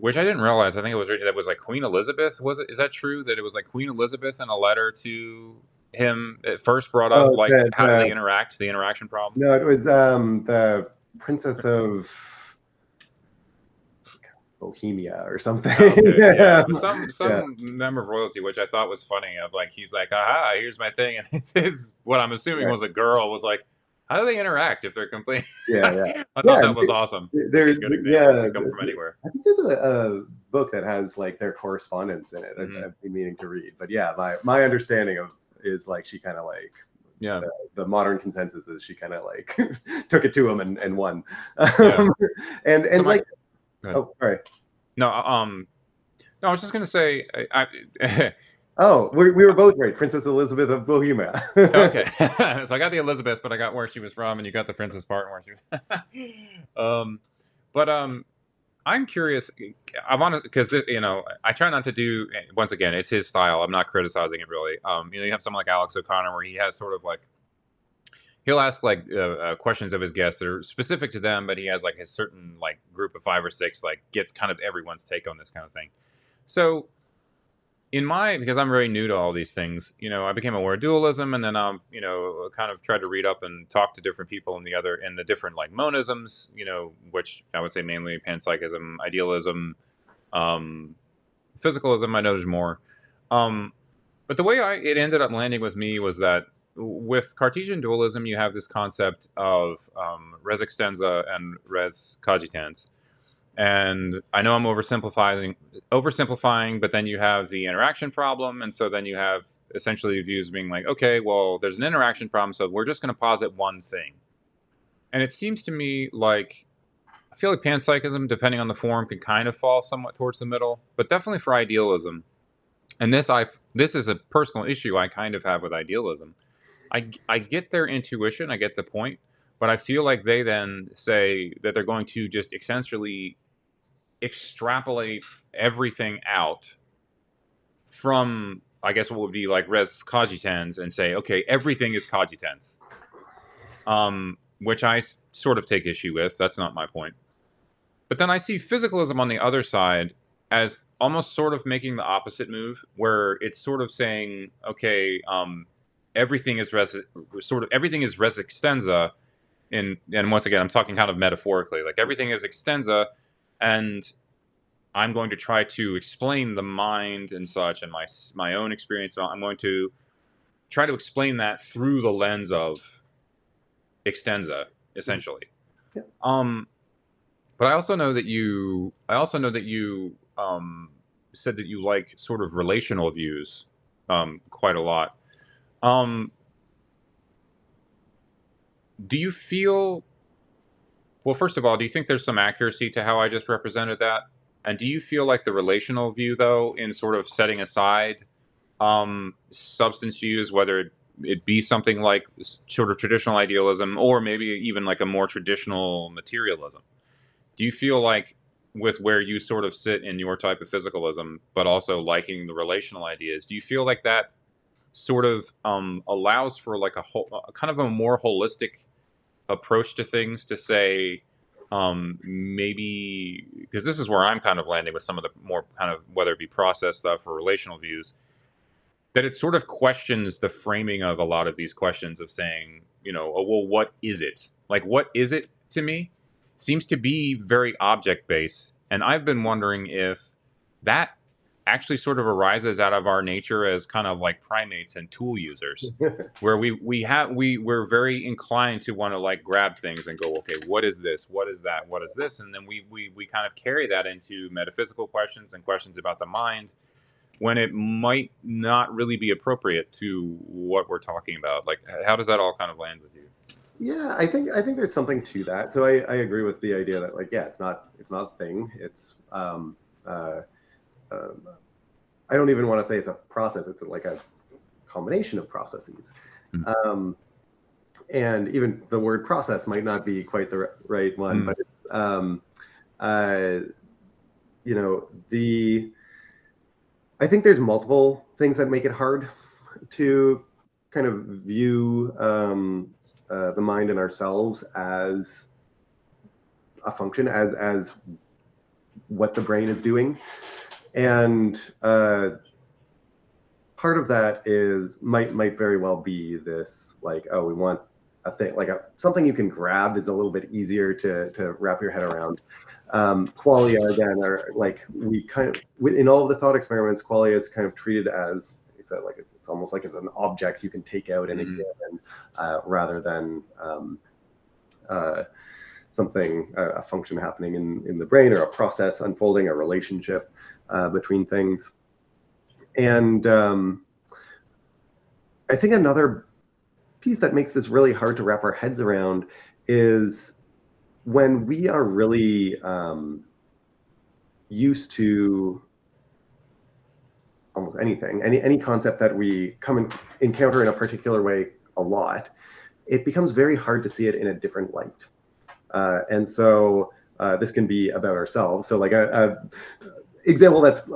which I didn't realize. I think that was like Queen Elizabeth. Was it? Is that true that it was like Queen Elizabeth in a letter to him it first brought up how do they interact, the interaction problem? No, it was the Princess of Bohemia or something. Oh, okay. Yeah, it was some member of royalty, which I thought was funny. Of like, he's like, aha, here's my thing, and what I'm assuming was a girl was like, how do they interact if they're complete? Yeah. I thought that was awesome. There's a good example. They come from anywhere. I think there's a book that has like their correspondence in it. I've been meaning to read, but yeah, my understanding is like she kind of like, the modern consensus is she kind of like took it to him and won. And so like, oh, sorry. No, I was just gonna say, oh, we were both right. Princess Elizabeth of Bohemia. Okay, so I got the Elizabeth, but I got where she was from, and you got the princess part where she was. But I'm curious. I want to, because I try not to do. Once again, it's his style. I'm not criticizing it really. You have someone like Alex O'Connor where he has sort of like, he'll ask like questions of his guests that are specific to them, but he has like his certain like group of 5 or 6, like gets kind of everyone's take on this kind of thing. So because I'm very new to all these things, I became aware of dualism, and then kind of tried to read up and talk to different people in the different like monisms, which I would say mainly panpsychism, idealism, physicalism. I know there's more. But the way it ended up landing with me was that with Cartesian dualism, you have this concept of res extensa and res cogitans. And I know I'm oversimplifying, but then you have the interaction problem, and so then you have essentially views being like, okay, well, there's an interaction problem, so we're just going to posit one thing. And it seems to me like I feel like panpsychism, depending on the form, can kind of fall somewhat towards the middle, but definitely for idealism. And this is a personal issue I kind of have with idealism. I get their intuition, I get the point, but I feel like they then say that they're going to just essentially extrapolate everything out from, I guess, what would be like res cogitans and say, okay, everything is cogitans, which I sort of take issue with. That's not my point. But then I see physicalism on the other side as almost sort of making the opposite move, where it's sort of saying, okay, everything is res extensa. And once again, I'm talking kind of metaphorically, like everything is extensa, and I'm going to try to explain the mind and such, and my own experience. I'm going to try to explain that through the lens of extensa, essentially. Yeah. But I also know that you said that you like sort of relational views quite a lot. Do you feel, well, first of all, do you think there's some accuracy to how I just represented that? And do you feel like the relational view, though, in sort of setting aside substance views, whether it be something like sort of traditional idealism or maybe even like a more traditional materialism, do you feel like with where you sort of sit in your type of physicalism, but also liking the relational ideas, do you feel like that sort of allows for like a kind of a more holistic approach to things, to say, maybe, because this is where I'm kind of landing with some of the more kind of, whether it be process stuff or relational views, that it sort of questions the framing of a lot of these questions of saying, oh, well, what is it? Like, what is it to me? Seems to be very object based. And I've been wondering if that actually sort of arises out of our nature as kind of like primates and tool users, where we're very inclined to want to like grab things and go, okay, what is this? What is that? What is this? And then we kind of carry that into metaphysical questions and questions about the mind, when it might not really be appropriate to what we're talking about. Like, how does that all kind of land with you? Yeah, I think there's something to that. So I agree with the idea that, like, yeah, it's not a thing. It's I don't even want to say it's a process. It's like a combination of processes. Mm-hmm. And even the word process might not be quite the right one, but it's, I think there's multiple things that make it hard to kind of view the mind and ourselves as a function, as what the brain is doing. And part of that is might very well be this, like, oh, we want a thing, like something you can grab is a little bit easier to wrap your head around. Qualia, again, are like, we kind of, in all of the thought experiments, qualia is kind of treated as, you said, like it's almost like it's an object you can take out and examine, rather than something, a function happening in the brain, or a process unfolding, a relationship between things. And I think another piece that makes this really hard to wrap our heads around is when we are really used to almost anything, any concept that we encounter in a particular way a lot, it becomes very hard to see it in a different light. And so this can be about ourselves. So like a example that's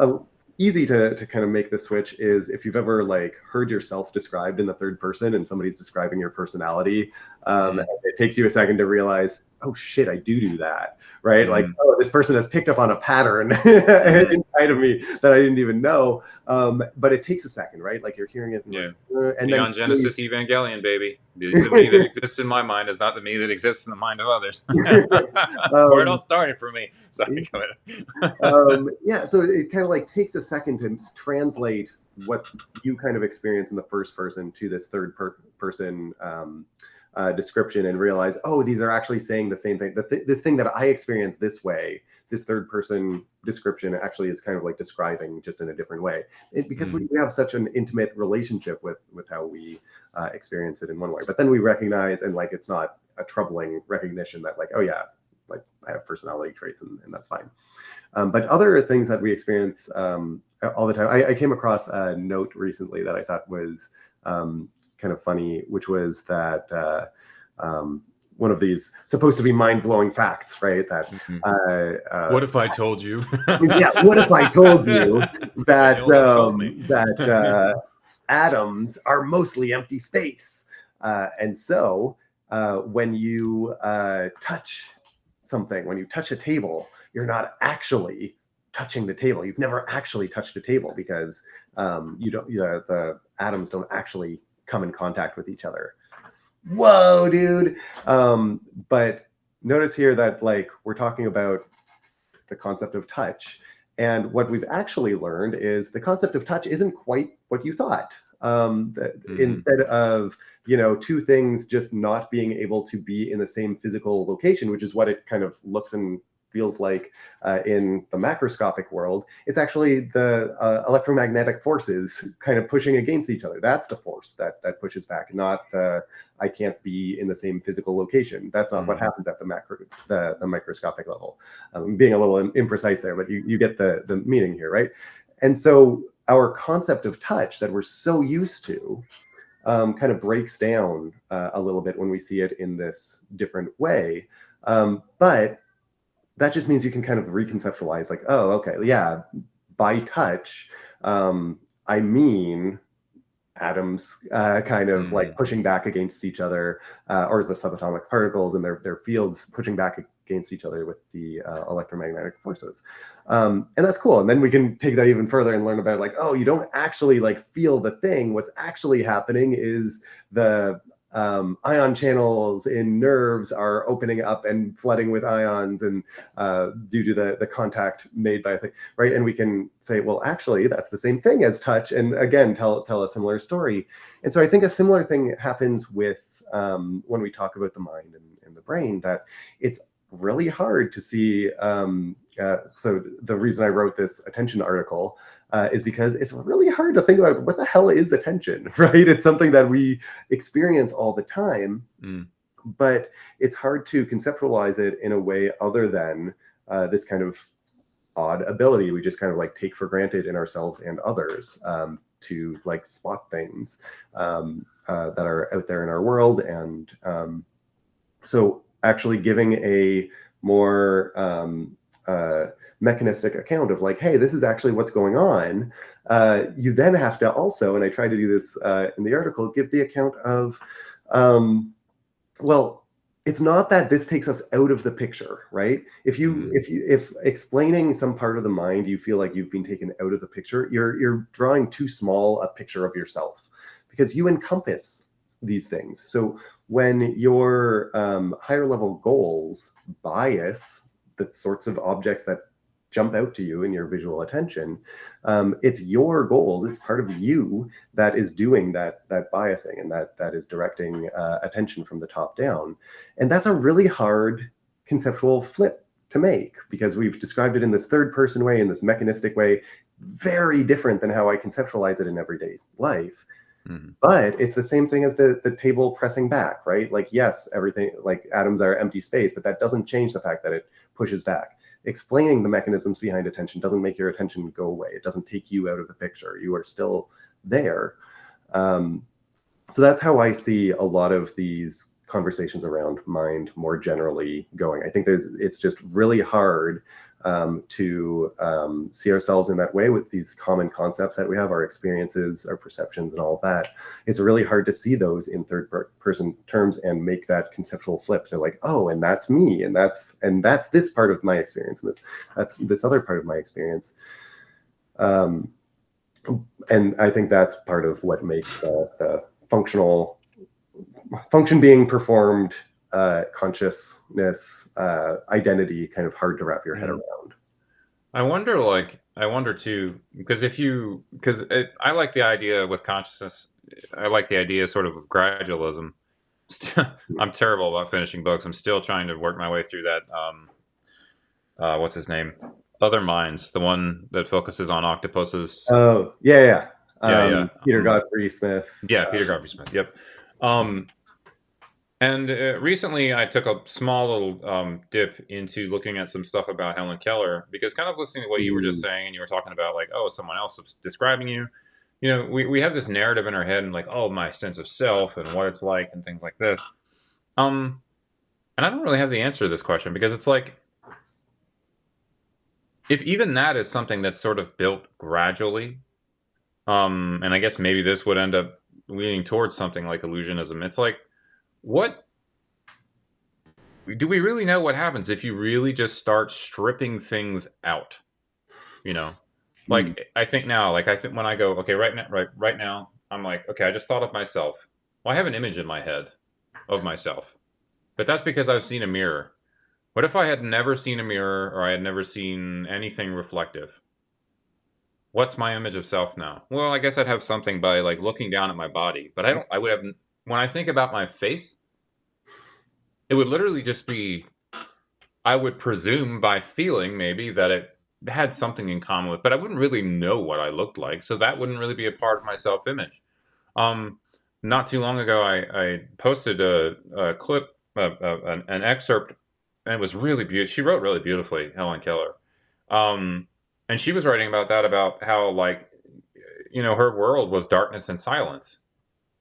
easy to kind of make the switch is if you've ever like heard yourself described in the third person and somebody's describing your personality, it takes you a second to realize, oh shit, I do that, right? Like, oh, this person has picked up on a pattern inside of me that I didn't even know. But it takes a second, right? Like, you're hearing it. Yeah. And Beyond then Genesis Evangelion, baby. The me that exists in my mind is not the me that exists in the mind of others. That's where it all started for me. Sorry, go ahead. Yeah, so it kind of like takes a second to translate what you kind of experience in the first person to this third person description and realize, oh, these are actually saying the same thing. This thing that I experience this way, this third person description actually is kind of like describing just in a different way. Because we have such an intimate relationship with how we experience it in one way. But then we recognize, and like it's not a troubling recognition that like, oh yeah, like I have personality traits and that's fine. But other things that we experience all the time, I came across a note recently that I thought was kind of funny, which was that one of these supposed to be mind-blowing facts, right? That what if I told you? Yeah, what if I told you that told me. that atoms are mostly empty space, and so when you touch something, when you touch a table, you're not actually touching the table. You've never actually touched a table because the atoms don't actually come in contact with each other. Whoa, dude. But notice here that like we're talking about the concept of touch, and what we've actually learned is the concept of touch isn't quite what you thought. Instead of two things just not being able to be in the same physical location, which is what it kind of looks and feels like in the macroscopic world, it's actually the electromagnetic forces kind of pushing against each other. That's the force that pushes back, not the I can't be in the same physical location. That's not what happens at the microscopic level. I'm being a little imprecise there, but you get the meaning here, right? And so our concept of touch that we're so used to kind of breaks down a little bit when we see it in this different way. But that just means you can kind of reconceptualize like, oh, okay, yeah, by touch, I mean atoms kind of like pushing back against each other, or the subatomic particles and their fields pushing back against each other with the electromagnetic forces. And that's cool. And then we can take that even further and learn about like, oh, you don't actually like feel the thing. What's actually happening is the ion channels in nerves are opening up and flooding with ions, and due to the contact made by a thing, right? And we can say, well, actually, that's the same thing as touch, and again, tell a similar story. And so I think a similar thing happens with when we talk about the mind and the brain, that it's really hard to see. So the reason I wrote this attention article is because it's really hard to think about what the hell is attention, right? It's something that we experience all the time, but it's hard to conceptualize it in a way other than this kind of odd ability we just kind of like take for granted in ourselves and others to like spot things that are out there in our world. And so actually giving a more mechanistic account of like, hey, this is actually what's going on. You then have to also, and I try to do this in the article, give the account of, well, it's not that this takes us out of the picture, right? If explaining some part of the mind, you feel like you've been taken out of the picture, you're drawing too small a picture of yourself, because you encompass these things. So when your higher level goals bias the sorts of objects that jump out to you in your visual attention, it's your goals, it's part of you that is doing that biasing, and that is directing attention from the top down. And that's a really hard conceptual flip to make, because we've described it in this third person way, in this mechanistic way, very different than how I conceptualize it in everyday life. But it's the same thing as the table pressing back, right? Like, yes, everything, like atoms are empty space, but that doesn't change the fact that it pushes back. Explaining the mechanisms behind attention doesn't make your attention go away. It doesn't take you out of the picture. You are still there. So that's how I see a lot of these conversations around mind more generally going. I think it's just really hard to see ourselves in that way with these common concepts that we have, our experiences, our perceptions, and all of that. It's really hard to see those in third person terms and make that conceptual flip to like, oh, and that's me, and that's this part of my experience, and that's this other part of my experience. And I think that's part of what makes the function being performed, consciousness, identity kind of hard to wrap your head around. I wonder too, because I like the idea with consciousness. I like the idea sort of gradualism. Still, I'm terrible about finishing books. I'm still trying to work my way through that. What's his name? Other Minds, the one that focuses on octopuses. Oh, yeah, yeah. Yeah, yeah, Peter Godfrey Smith. yeah. Peter Garvey Smith. Yep. Um, and recently, I took a small little dip into looking at some stuff about Helen Keller, because kind of listening to what you were just saying, and you were talking about like, oh, someone else was describing you. You know, we have this narrative in our head, and like, oh, my sense of self and what it's like, and things like this. And I don't really have the answer to this question, because it's like, if even that is something that's sort of built gradually, and I guess maybe this would end up leaning towards something like illusionism. It's like, what do we really know what happens if you really just start stripping things out? You know, like I think now, like I think when I go, okay, right now, I'm like, okay, I just thought of myself. Well, I have an image in my head of myself, but that's because I've seen a mirror. What if I had never seen a mirror, or I had never seen anything reflective? What's my image of self now? Well, I guess I'd have something by like looking down at my body, but I would have, when I think about my face, it would literally just be, I would presume by feeling maybe that it had something in common with, but I wouldn't really know what I looked like. So that wouldn't really be a part of my self image. Um, Not too long ago, I posted a clip, an excerpt, and it was really beautiful. She wrote really beautifully, Helen Keller. Um, and she was writing about that, about how, like, you know, her world was darkness and silence.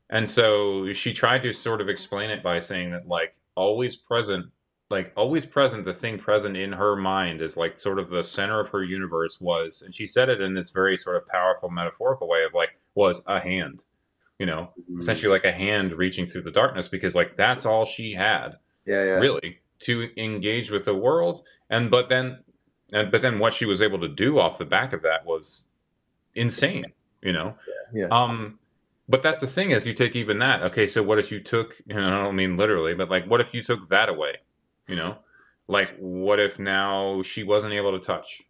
And so she tried to sort of explain it by saying that, like always present, the thing present in her mind is like sort of the center of her universe was, and she said it in this very sort of powerful metaphorical way of like, was a hand, you know, essentially like a hand reaching through the darkness, because like that's all she had, Yeah, yeah. really, to engage with the world. But then what she was able to do off the back of that was insane, you know. Yeah. But that's the thing, is you take even that. Okay, so what if you took, you know, I don't mean literally, but like, what if you took that away? You know, like, what if now she wasn't able to touch?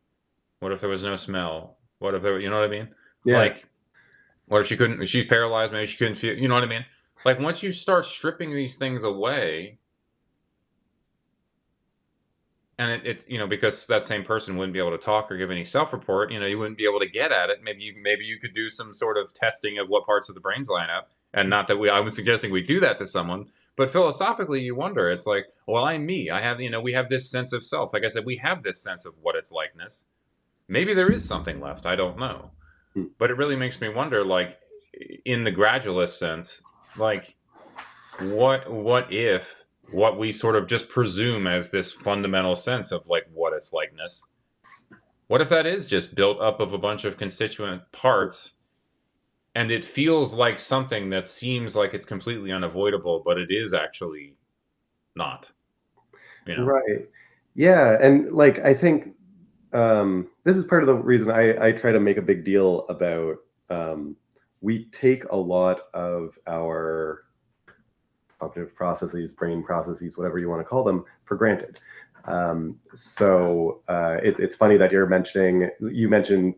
What if there was no smell? What if there, you know what I mean? Yeah. Like, what if she couldn't? She's paralyzed. Maybe she couldn't feel. You know what I mean? Like, once you start stripping these things away, and it you know, because that same person wouldn't be able to talk or give any self-report, you know, you wouldn't be able to get at it. Maybe you could do some sort of testing of what parts of the brains line up. And not that I was suggesting we do that to someone, but philosophically you wonder, it's like, well, I'm me, I have, you know, we have this sense of self, like I said, we have this sense of what it's likeness. Maybe there is something left, I don't know. But it really makes me wonder, like, in the gradualist sense, like, what if what we sort of just presume as this fundamental sense of like what it's likeness, what if that is just built up of a bunch of constituent parts, and it feels like something that seems like it's completely unavoidable, but it is actually not, you know? Right. Yeah. And like, I think this is part of the reason I try to make a big deal about we take a lot of our cognitive processes, brain processes, whatever you want to call them, for granted. It's funny that you mentioned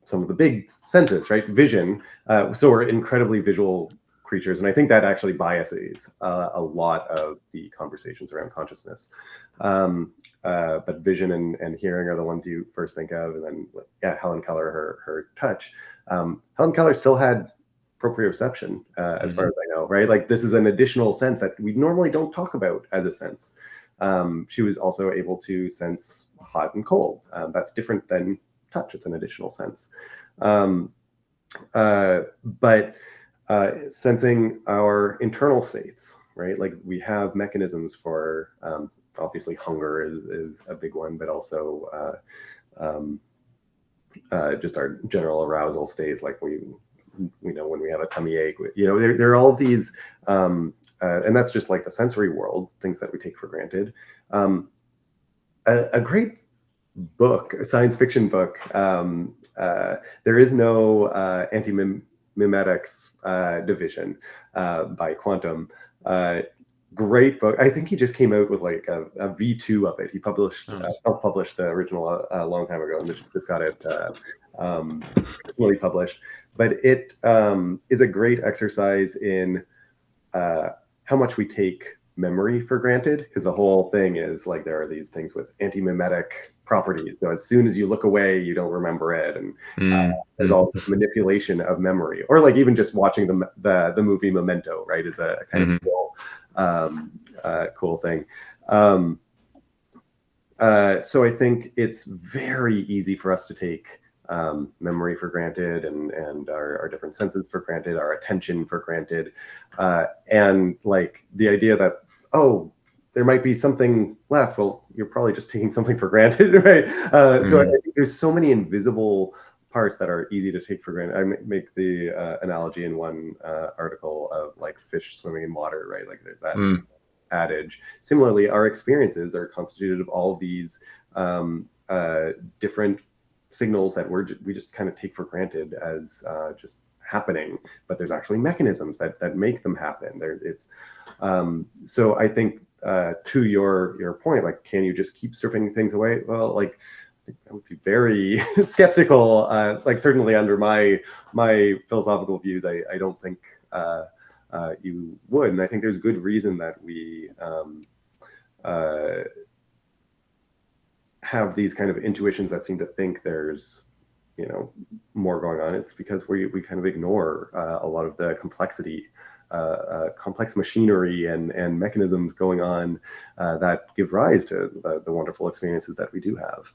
some of the big senses, right? Vision. So we're incredibly visual creatures, and I think that actually biases a lot of the conversations around consciousness. But vision and hearing are the ones you first think of, and then yeah, Helen Keller, her touch. Helen Keller still had proprioception, as far as I know, right? Like, this is an additional sense that we normally don't talk about as a sense. She was also able to sense hot and cold. That's different than touch. It's an additional sense. But sensing our internal states, right? Like, we have mechanisms for, obviously hunger is a big one, but also just our general arousal states, like we know when we have a tummy ache, you know, there are all of these, and that's just like the sensory world, things that we take for granted. A great book, a science fiction book, there is no anti-mimetics division by Quantum. Great book. I think he just came out with like a V2 of it. He published, self-published the original a long time ago, and just got it really published. But it is a great exercise in how much we take memory for granted, because the whole thing is like there are these things with anti-mimetic properties. So as soon as you look away, you don't remember it, and there's all this manipulation of memory, or like even just watching the movie Memento, right, is a kind of cool thing. So I think it's very easy for us to take memory for granted, and our different senses for granted, our attention for granted, and like the idea that, oh, there might be something left. Well, you're probably just taking something for granted, right? So I think there's so many invisible parts that are easy to take for granted. I make the analogy in one article of like fish swimming in water, right? Like there's that adage. Similarly, our experiences are constituted of all of these different signals that we just kind of take for granted as just happening, but there's actually mechanisms that make them happen. So I think to your point, like, can you just keep stripping things away? Well, like, I would be very skeptical. Like, certainly under my philosophical views, I don't think you would, and I think there's good reason that we have these kind of intuitions that seem to think there's, you know, more going on. It's because we kind of ignore a lot of the complexity, complex machinery and mechanisms going on that give rise to the wonderful experiences that we do have.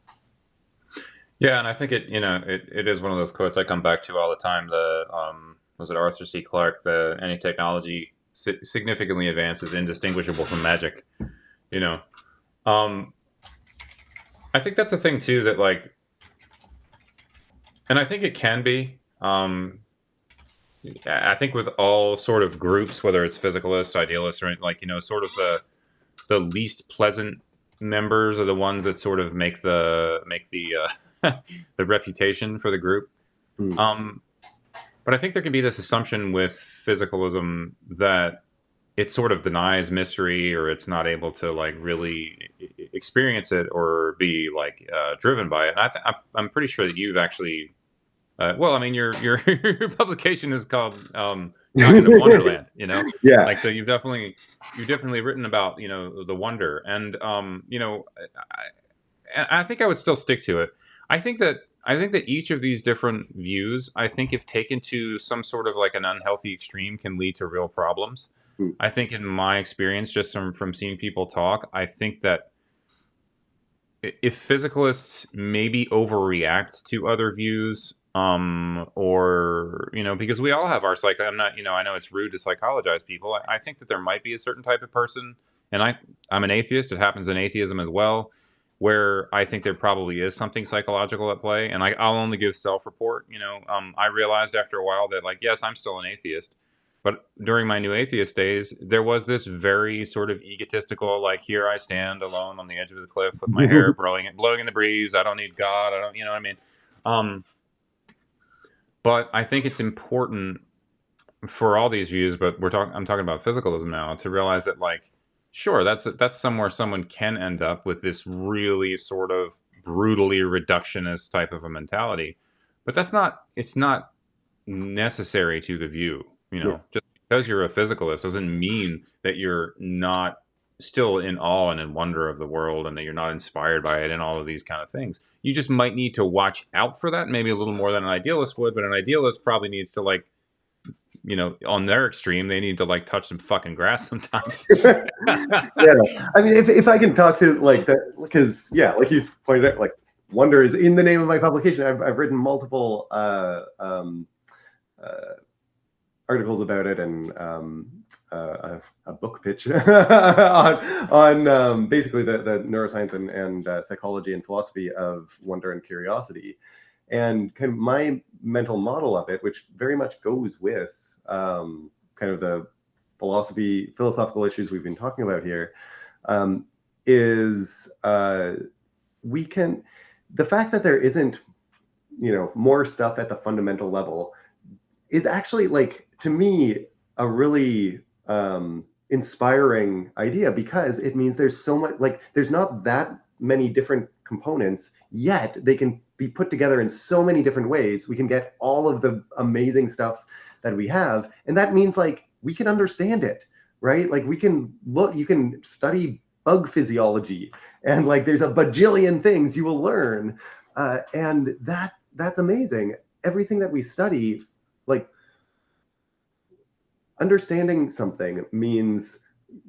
Yeah, and I think it is one of those quotes I come back to all the time. Was it Arthur C. Clarke? Any technology significantly advanced is indistinguishable from magic. You know, I think that's a thing too, that like, and I think it can be. I think with all sort of groups, whether it's physicalists, idealists, or like, you know, sort of the least pleasant members are the ones that sort of make the the reputation for the group. But I think there can be this assumption with physicalism that it sort of denies mystery, or it's not able to like really experience it or be like driven by it. And I'm pretty sure that you've actually, well, I mean, your publication is called Cognitive Wonderland. You know, yeah. Like, so you've definitely written about, you know, the wonder, and you know, I think I would still stick to it. I think that each of these different views, I think, if taken to some sort of like an unhealthy extreme, can lead to real problems. I think in my experience, just from seeing people talk, I think that if physicalists maybe overreact to other views, or, you know, because we all have our I'm not, you know, I know it's rude to psychologize people. I think that there might be a certain type of person, and I'm an atheist. It happens in atheism as well, where I think there probably is something psychological at play. And I'll only give self-report. You know, I realized after a while that, like, yes, I'm still an atheist, but during my new atheist days, there was this very sort of egotistical, like, here I stand alone on the edge of the cliff with my hair blowing in the breeze. I don't need God. I don't, you know what I mean? But I think it's important for all these views, but I'm talking about physicalism now, to realize that, like, sure, that's somewhere someone can end up with this really sort of brutally reductionist type of a mentality, but it's not necessary to the view. You know, just because you're a physicalist doesn't mean that you're not still in awe and in wonder of the world, and that you're not inspired by it and all of these kind of things. You just might need to watch out for that, maybe a little more than an idealist would, but an idealist probably needs to, like, you know, on their extreme, they need to like touch some fucking grass sometimes. Yeah, I mean, if I can talk to like that, because like you pointed out, like, wonder is in the name of my publication. I've written multiple articles about it, and a book pitch on basically the neuroscience and psychology and philosophy of wonder and curiosity, and kind of my mental model of it, which very much goes with kind of the philosophical issues we've been talking about here, is the fact that there isn't, you know, more stuff at the fundamental level is actually, like, to me, a really inspiring idea, because it means there's so much, like, there's not that many different components, yet they can be put together in so many different ways. We can get all of the amazing stuff that we have, and that means, like, we can understand it. right? Like we can look, you can study bug physiology, and like there's a bajillion things you will learn, and that's amazing. Everything that we study, like understanding something means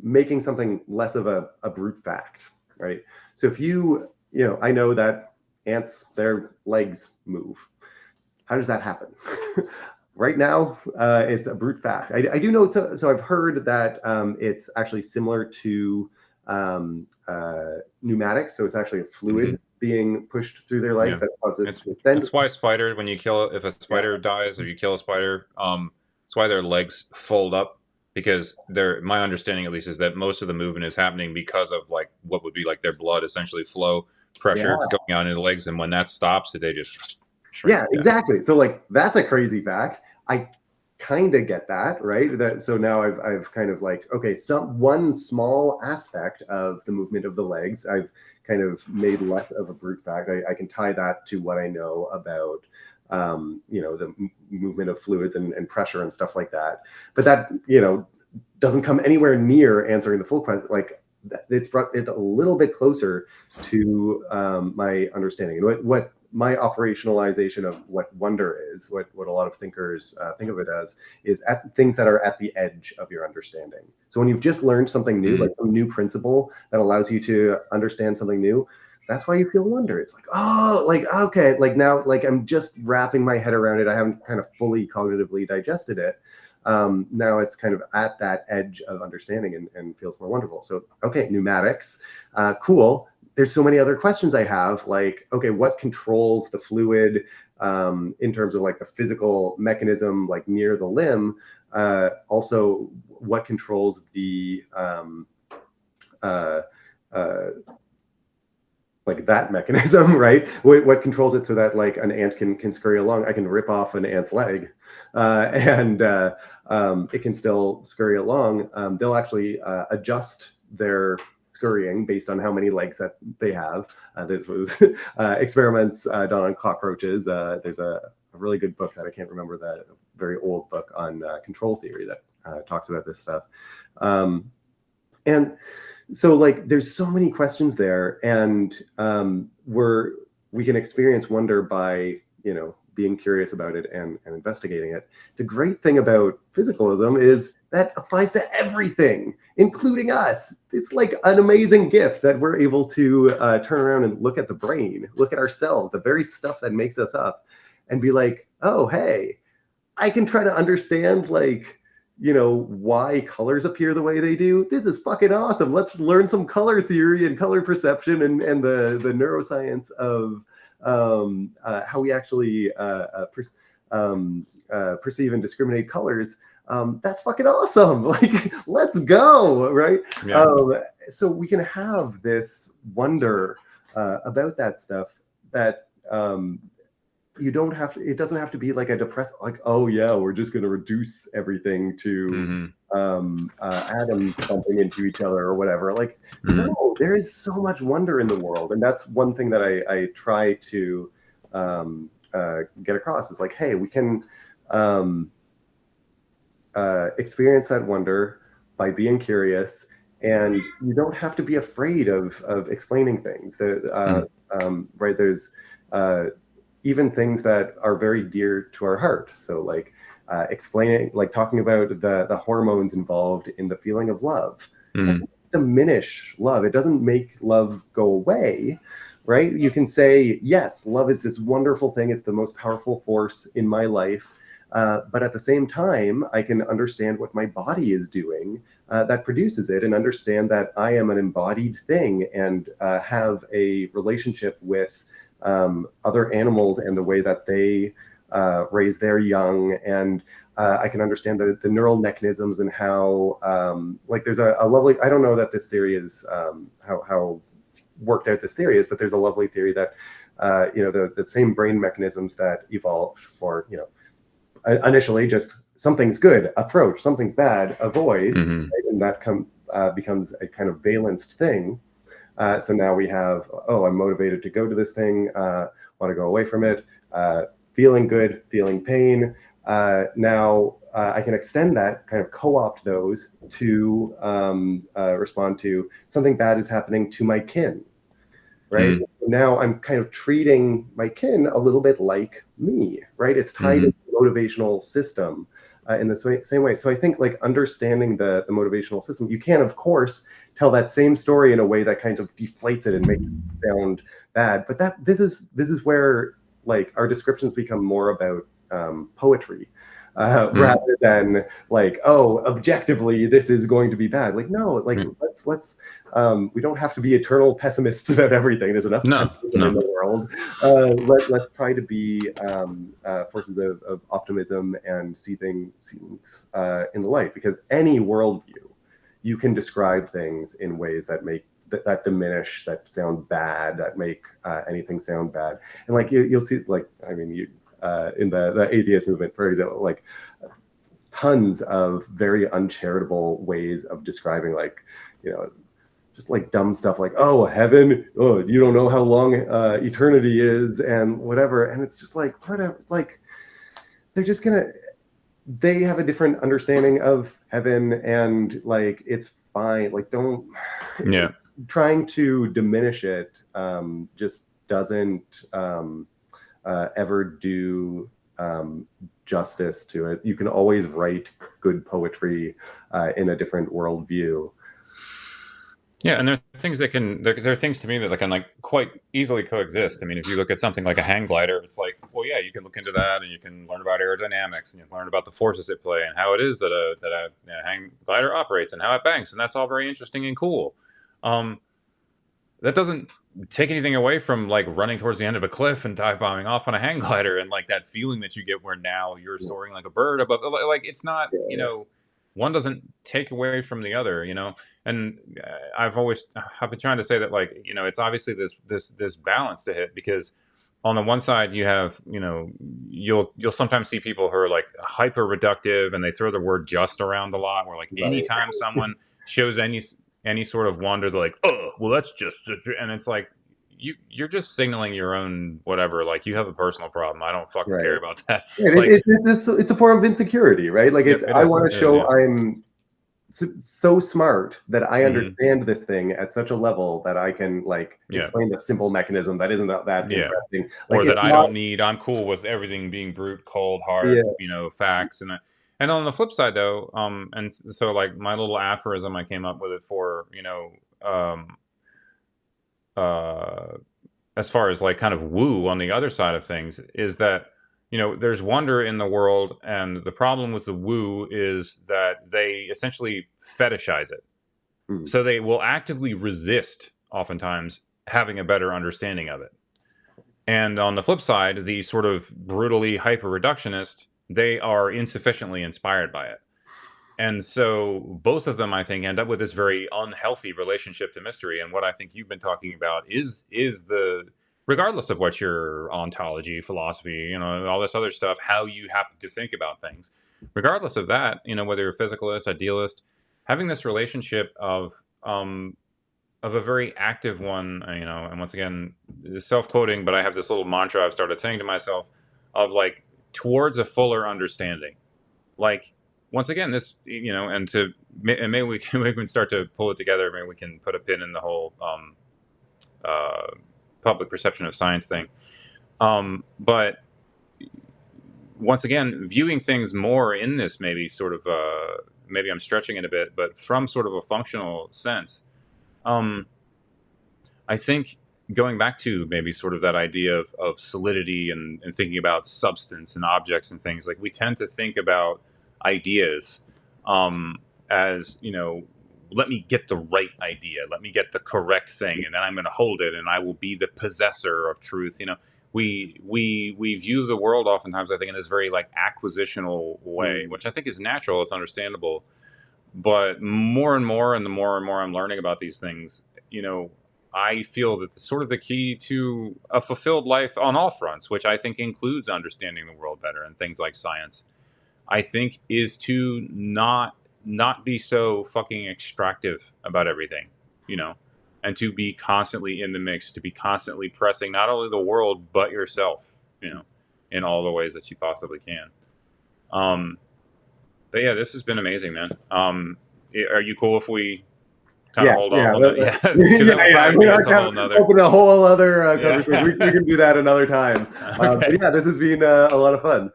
making something less of a brute fact, right? So if I know that ants, their legs move. How does that happen? Right now, it's a brute fact. I do know, so I've heard that it's actually similar to pneumatics. So it's actually a fluid being pushed through their legs that causes it. That's why spider, when you if a spider dies or you kill a spider, that's why their legs fold up, because my understanding at least is that most of the movement is happening because of like what would be like their blood essentially flow pressure going on in the legs, and when that stops, they just shrink. Yeah, exactly. So like that's a crazy fact. I kind of get that, right? So now I've kind of like, okay, one small aspect of the movement of the legs I've kind of made less of a brute fact. I can tie that to what I know about the movement of fluids and pressure and stuff like that. But that doesn't come anywhere near answering the full question. Like it's brought it a little bit closer to my understanding. And what my operationalization of what wonder is, what a lot of thinkers think of it as, is at things that are at the edge of your understanding. So when you've just learned something new, like some new principle that allows you to understand something new, that's why you feel wonder. It's like, oh, like, okay, like now, like I'm just wrapping my head around it. I haven't kind of fully cognitively digested it. Now it's kind of at that edge of understanding and feels more wonderful. So, okay, pneumatics, cool. There's so many other questions I have, like, okay, what controls the fluid in terms of like the physical mechanism, like near the limb? Also, what controls the like that mechanism, right? What controls it so that like an ant can scurry along? I can rip off an ant's leg, and it can still scurry along. They'll actually adjust their scurrying based on how many legs that they have. This was experiments done on cockroaches. There's a really good book that I can't remember, that very old book on control theory that talks about this stuff. And so like there's so many questions there, and we can experience wonder by being curious about it and investigating it. The great thing about physicalism is that applies to everything, including us. It's like an amazing gift that we're able to turn around and look at the brain, look at ourselves, the very stuff that makes us up, and be like, oh, hey, I can try to understand like, why colors appear the way they do. This is fucking awesome. Let's learn some color theory and color perception and the neuroscience of how we actually perceive and discriminate colors. That's fucking awesome. Like, let's go, right? Yeah. So we can have this wonder about that stuff that you don't have to, it doesn't have to be like a depressed, like, oh yeah, we're just going to reduce everything to atoms bumping into each other or whatever. Like, no, there is so much wonder in the world. And that's one thing that I try to get across, is like, hey, we can experience that wonder by being curious, and you don't have to be afraid of explaining things. Right, there's even things that are very dear to our heart. So like explaining, like talking about the hormones involved in the feeling of love. It doesn't diminish love. It doesn't make love go away, right? You can say, yes, love is this wonderful thing. It's the most powerful force in my life. But at the same time, I can understand what my body is doing that produces it, and understand that I am an embodied thing, and have a relationship with other animals and the way that they raise their young. And I can understand the neural mechanisms and how, like there's a lovely, I don't know that this theory is how worked out this theory is, but there's a lovely theory that, the same brain mechanisms that evolved for, initially just something's good, approach, something's bad, avoid, right? And that becomes a kind of valenced thing. So now we have, oh, I'm motivated to go to this thing, want to go away from it, feeling good, feeling pain, Now I can extend that, kind of co-opt those to respond to something bad is happening to my kin, right? Mm. Now I'm kind of treating my kin a little bit like me, right? It's tied Hmm. into the motivational system in the same way. So I think like understanding the motivational system, you can of course tell that same story in a way that kind of deflates it and makes it sound bad. But this is where like our descriptions become more about poetry. Mm. Rather than like, oh, objectively this is going to be bad. Like, no, like Mm. let's we don't have to be eternal pessimists about everything. There's enough No, pessimism in no. the world. Let's try to be forces of optimism and see things in the light, because any worldview, you can describe things in ways that make that diminish, that sound bad, that make anything sound bad. And like you'll see, like, I mean, you in the atheist movement, for example, like tons of very uncharitable ways of describing, like, you know, just like dumb stuff like, oh, heaven, oh, you don't know how long eternity is and whatever. And it's just like, whatever, like they're just gonna, they have a different understanding of heaven, and like it's fine. Like, don't Yeah. trying to diminish it just doesn't ever do justice to it. You can always write good poetry in a different worldview. Yeah, and there are things that can there are things to me that can like quite easily coexist. I mean, if you look at something like a hang glider, it's like, well, yeah, you can look into that and you can learn about aerodynamics and you can learn about the forces at play and how it is that a hang glider operates and how it banks, and that's all very interesting and cool. Um, that doesn't take anything away from like running towards the end of a cliff and dive bombing off on a hang glider and like that feeling that you get where now you're soaring like a bird above. Like it's not, one doesn't take away from the other, and I've been trying to say that, like, it's obviously this balance to hit, because on the one side you have, you'll sometimes see people who are like hyper reductive and they throw the word just around a lot, where like Right. anytime someone shows any sort of wonder, they're like, oh, well, that's just, and it's like, you're just signaling your own whatever, like you have a personal problem, I don't fucking care Right. about that. Yeah, Like, it's a form of insecurity, right? Like, it's, yep, it I is, want to it is, show yeah. I'm so smart that I Hmm. understand this thing at such a level that I can like Yeah. explain the simple mechanism that isn't that Yeah. interesting. Like, Or that it's I not. don't need. I'm cool with everything being brute, cold, hard, Yeah. facts. And on the flip side, though, so like my little aphorism, I came up with it for, um, uh, as far as like kind of woo on the other side of things, is that, there's wonder in the world, and the problem with the woo is that they essentially fetishize it. Mm. So they will actively resist, oftentimes, having a better understanding of it. And on the flip side, the sort of brutally hyper reductionist, they are insufficiently inspired by it. And so both of them, I think, end up with this very unhealthy relationship to mystery. And what I think you've been talking about is the, regardless of what your ontology, philosophy, all this other stuff, how you happen to think about things, regardless of that, whether you're a physicalist, idealist, having this relationship of a very active one, and once again, self-quoting, but I have this little mantra I've started saying to myself of like, towards a fuller understanding. Like, once again, this, and maybe we can, we can start to pull it together. Maybe we can put a pin in the whole uh, public perception of science thing. But once again, viewing things more in this, maybe sort of, maybe I'm stretching it a bit, but from sort of a functional sense. Um, I think going back to maybe sort of that idea of solidity and thinking about substance and objects and things, like we tend to think about ideas um, as, let me get the right idea, let me get the correct thing, and then I'm going to hold it, and I will be the possessor of truth. We view the world oftentimes, I think, in this very like acquisitional way, Mm. which I think is natural, it's understandable. But more and more, and the more and more I'm learning about these things, I feel that the sort of the key to a fulfilled life on all fronts, which I think includes understanding the world better and things like science, I think is to not be so fucking extractive about everything, you know, and to be constantly in the mix, to be constantly pressing not only the world but yourself, in all the ways that you possibly can. But yeah, this has been amazing, man. Are you cool if we kind of Yeah, hold yeah, off on that? Yeah, because that would yeah. probably We're make not us a whole gonna nother. open a whole other conversation. We Yeah. can do that another time. Okay. But yeah, this has been a lot of fun.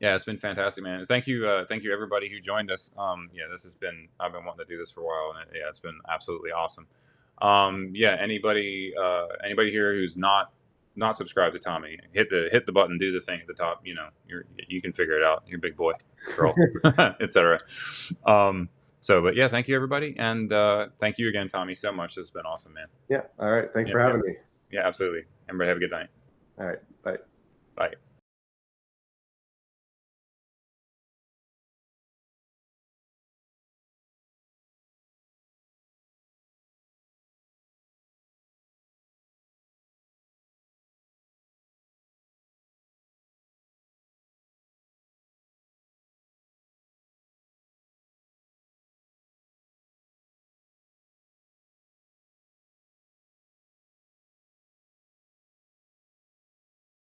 Yeah, it's been fantastic, man. Thank you everybody who joined us. Yeah, this has been I've been wanting to do this for a while, and yeah, it's been absolutely awesome. Yeah, anybody here who's not subscribed to Tommy, hit the button, do the thing at the top. You know, you can figure it out. You're a big boy, girl, etc. But yeah, thank you everybody, and thank you again, Tommy, so much. This has been awesome, man. Yeah. All right. Thanks Yeah, for having me. yeah, absolutely. Everybody have a good night. All right. Bye. Bye.